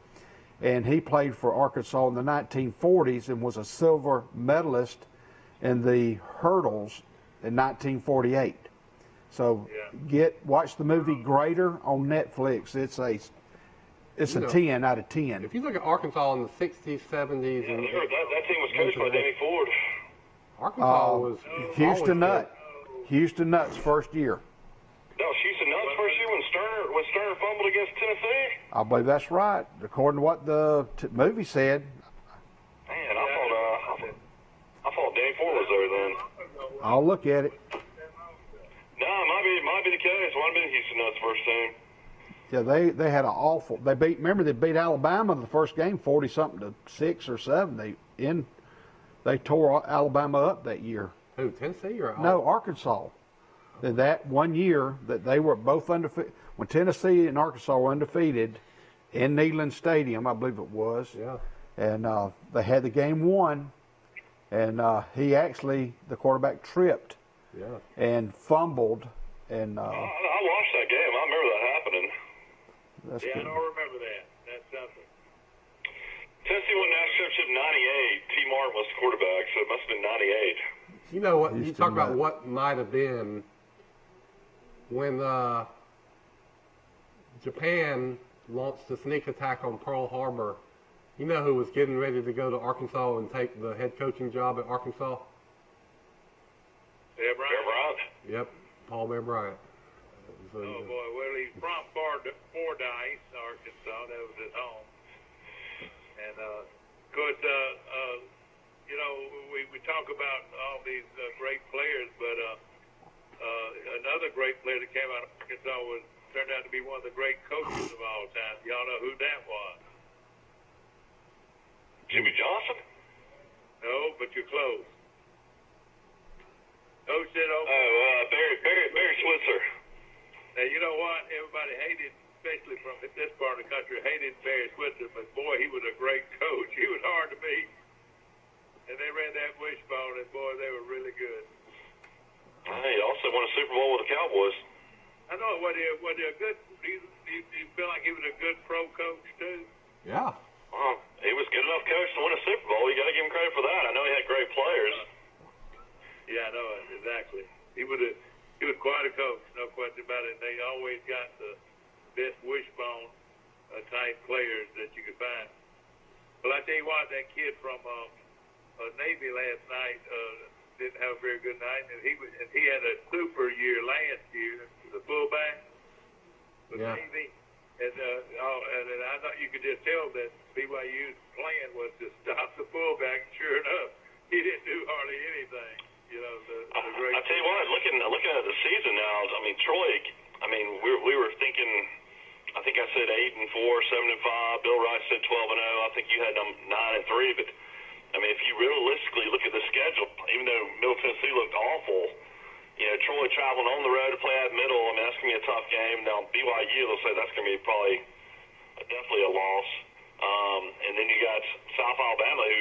and he played for Arkansas in the 1940s and was a silver medalist in the hurdles in 1948. So watch the movie Greater on Netflix. It's a 10 out of 10. If you look at Arkansas in the 60s, 70s, Yeah, and that team was coached by Danny Ford. Arkansas was Houston Nutt's first year. No, Houston Nutt's first year when Sterner fumbled against Tennessee. I believe that's right, according to what the movie said. Man, I thought Danny Ford was there then. I'll look at it. No, it might be the case. It might have been Houston Nutt's first team. Yeah, they had an awful. They beat Alabama in the first game 40-something to 6 or 7. They tore Alabama up that year. Who, Tennessee or No, Arkansas. That one year that they were both undefeated, when Tennessee and Arkansas were undefeated in Neyland Stadium, I believe it was. Yeah. And they had the game won, and the quarterback tripped. Yeah. And fumbled, and I watched that game. I remember that happening. That's I good. don't remember that. That's something. Tennessee won national championship in '98. T. Martin was the quarterback, so it must have been '98. You know what? You Houston talk about Nutt. what might have been when Japan launched a sneak attack on Pearl Harbor. You know who was getting ready to go to Arkansas and take the head coaching job at Arkansas? Bear Bryant? Yep, Paul Bear Bryant. Oh boy, well he's from Fordyce, Arkansas. That was his home. And of course, you know, we talk about all these great players, but another great player that came out of Arkansas turned out to be one of the great coaches of all time. Y'all know who that was? Jimmy Johnson? No, but you're close. Coach said, Barry Switzer. Now, you know what? Everybody hated, especially from this part of the country, hated Barry Switzer, but boy, he was a great coach. He was hard to beat. And they ran that wishbone, and boy, they were really good. He also won a Super Bowl with the Cowboys. I know, was he a good, do you feel like he was a good pro coach, too? Yeah. He was good enough coach to win a Super Bowl. You got to give him credit for that. I know he had great players. Yeah, I know it, exactly. He was quite a coach, no question about it. They always got the best wishbone type players that you could find. Well, I tell you what, that kid from Navy last night didn't have a very good night, and he had a super year last year, the fullback for Navy. And I thought you could just tell that BYU's plan was to stop the fullback. Sure enough, he didn't do hardly anything. You know, the great. I tell you what, looking at the season now, I mean, Troy. I mean, we were thinking. I think I said 8-4, 7-5. Bill Rice said 12-0. I think you had them 9-3. But I mean, if you realistically look at the schedule, even though Middle Tennessee looked awful, you know, Troy traveling on the road to play at Middle. I mean, that's gonna be a tough game. Now BYU, they'll say that's gonna be probably definitely a loss. And then you got South Alabama, who,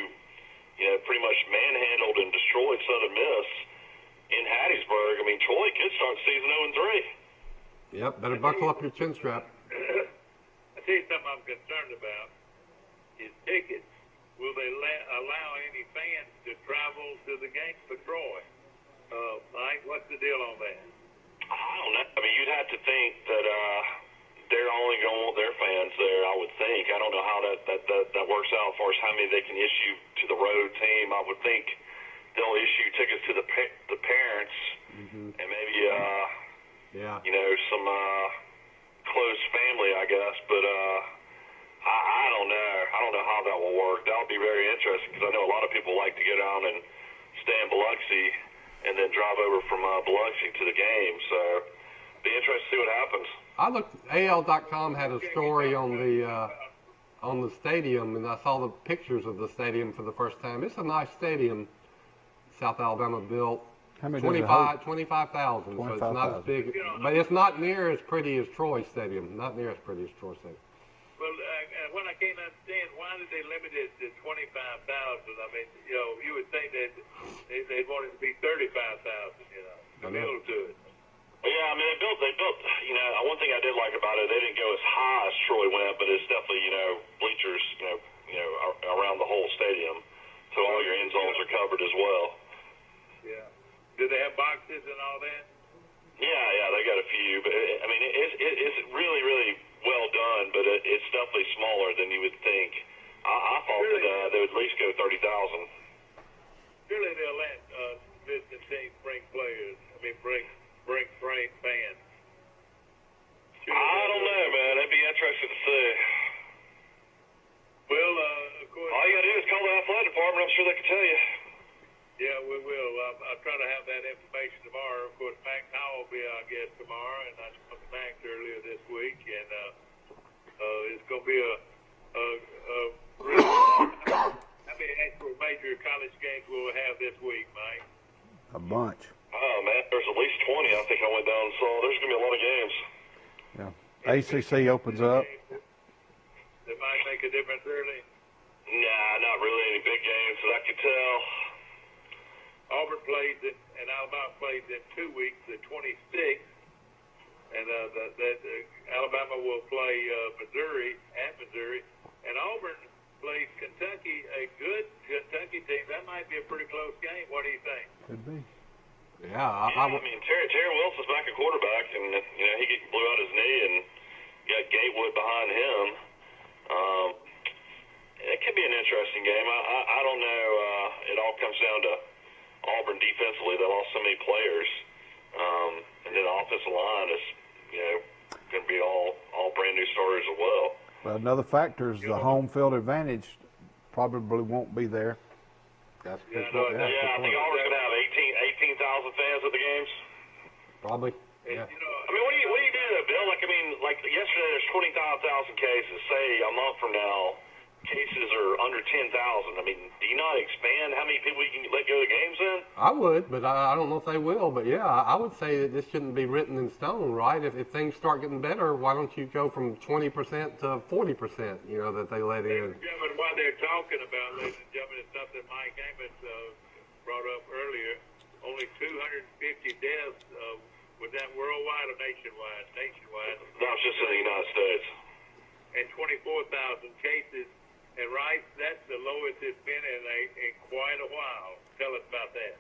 you know, pretty much manhandled and destroyed Southern Miss in Hattiesburg. I mean, Troy could start the season 0-3. Yep, better buckle up your chin strap. I tell you something I'm concerned about is tickets. Will they allow any fans to travel to the game for Troy? Mike, what's the deal on that? I don't know. I mean, you'd have to think that they're only going to want their fans there, I would think. I don't know how that works out as far as how many they can issue to the road team. I would think they'll issue tickets to the parents, and maybe you know, some close family, I guess. But I don't know. I don't know how that will work. That'll be very interesting because I know a lot of people like to go down and stay in Biloxi and then drive over from Biloxi to the game. So be interested to see what happens. I looked. AL.com had a story on the stadium, and I saw the pictures of the stadium for the first time. It's a nice stadium. South Alabama built. How many 25,000. So it's not as big, but it's not near as pretty as Troy Stadium. Not near as pretty as Troy Stadium. Well, what I can't understand, why did they limit it to 25,000? I mean, you know, you would think that they'd want it to be 35,000, you know, to build to it. Yeah, I mean, they built, you know, one thing I did like about it, they didn't go as high as Troy went, but it's definitely, you know, bleachers, you know, around the whole stadium. So all your end zones are covered as well. Yeah. Do they have boxes and all that? Yeah, they got a few, but I mean, it's really, really well done, but it's definitely smaller than you would think. I thought that they would at least go 30,000. Surely they'll let visiting teams bring players. I mean, bring fans. I don't know, man. That'd be interesting to see. Well, of course. All you gotta do is call the athletic department. I'm sure they can tell you. Yeah, we will. I'll try to have that information tomorrow. Of course, Max Howell will be our guest tomorrow, and I spoke to Max earlier this week, and it's going to be a really how many actual major college games we'll have this week, Mike? A bunch. Oh, man, there's at least 20. I think I went down and saw. There's going to be a lot of games. Yeah. ACC opens up. That might make a difference early. Nah, not really any big games that I could tell. Auburn plays and Alabama plays in 2 weeks, the 26th, and Alabama will play Missouri, and Auburn plays Kentucky, a good Kentucky team. That might be a pretty close game. What do you think? Could be. Yeah, I mean, Terry Wilson's back at quarterback, and you know he blew out his knee, and got Gatewood behind him. It could be an interesting game. I don't know. It all comes down to Auburn defensively. They lost so many players, and then the offensive line is, you know, going to be all brand new starters as well. But another factor is the home field advantage probably won't be there. That's I think Auburn's going to have 18,000 fans at the games. Probably. And, Yeah. you know, I mean, what do you do though, Bill? Like, I mean, like yesterday there's 25,000 cases. Say a month from now, cases are under 10,000. I mean, do you not expand how many people you can let go of the games in? I would, but I don't know if they will. But yeah, I would say that this shouldn't be written in stone, right? If things start getting better, why don't you go from 20% to 40%? You know, that they let in. ladies and gentlemen, what they're talking about, ladies and gentlemen, is something Mike Amos brought up earlier. Only 250 deaths. Was that worldwide or nationwide? Nationwide. Not just in the United States. And 24,000 cases. And Rice, that's the lowest it's been in quite a while. Tell us about that.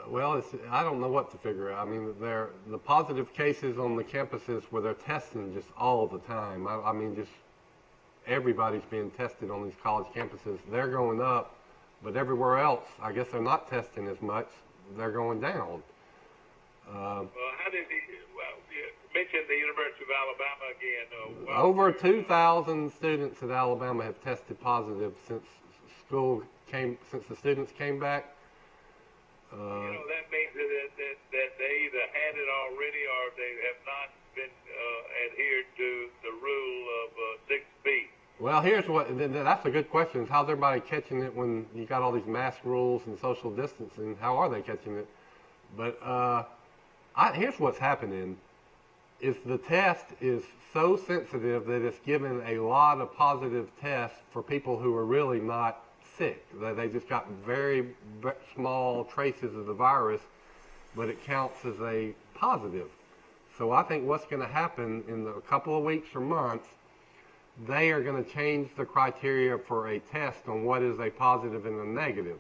Well, I don't know what to figure out. I mean, the positive cases on the campuses where they're testing just all the time. I mean, just everybody's being tested on these college campuses. They're going up, but everywhere else, I guess they're not testing as much. They're going down. Well, how did you mention the University of Alabama again? Over 2,000 students at Alabama have tested positive since the students came back. You know, that means that they either had it already or they have not been adhered to the rule of 6 feet. Well, that's a good question. How's everybody catching it when you got all these mask rules and social distancing? How are they catching it? But here's what's happening. Is the test is so sensitive that it's given a lot of positive tests for people who are really not sick. They just got very small traces of the virus, but it counts as a positive. So I think what's going to happen in a couple of weeks or months, they are going to change the criteria for a test on what is a positive and a negative.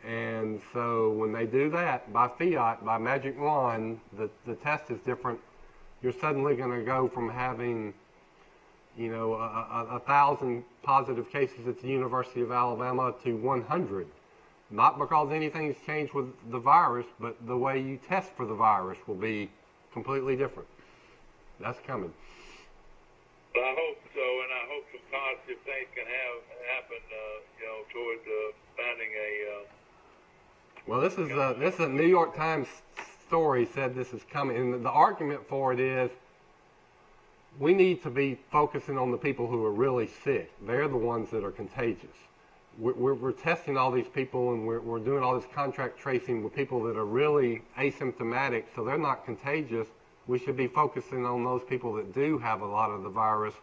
And so when they do that, by fiat, by magic wand, the test is different. You're suddenly going to go from having, 1,000 positive cases at the University of Alabama to 100. Not because anything's changed with the virus, but the way you test for the virus will be completely different. That's coming. Well, I hope so, and I hope some positive things can happen, toward finding a. Well, this is a New York Times story said this is coming, and the argument for it is we need to be focusing on the people who are really sick. They're the ones that are contagious. We're testing all these people, and we're doing all this contract tracing with people that are really asymptomatic, so they're not contagious. We should be focusing on those people that do have a lot of the virus,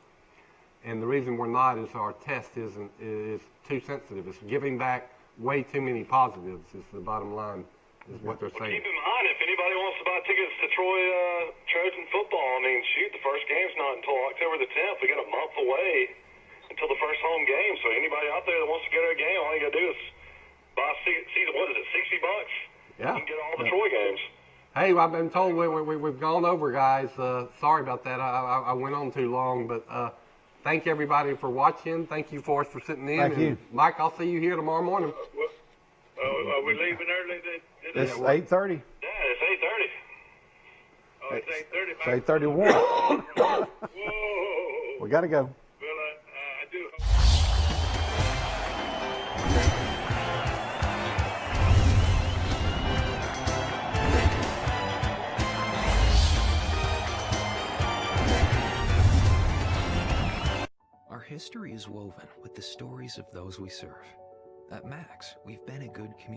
and the reason we're not is our test is too sensitive. It's giving back way too many positives is the bottom line, is what they're saying. Keep in mind, if anybody wants to buy tickets to Troy Trojan football, I mean, shoot, the first game's not until October the 10th. We got a month away until the first home game. So anybody out there that wants to go to a game, all you got to do is buy season. What is it, $60? Yeah. You can get all the Troy games. Hey, I've been told we've gone over, guys. Sorry about that. I went on too long, but thank everybody for watching. Thank you, Forrest, for sitting in. Thank you. Mike, I'll see you here tomorrow morning. Are we leaving early? It's 8:30. Yeah, it's 8:30. Oh, it's 8:30. It's 8:31. Whoa. We got to go. Well, I do hope. Our history is woven with the stories of those we serve. At Max, we've been a good community.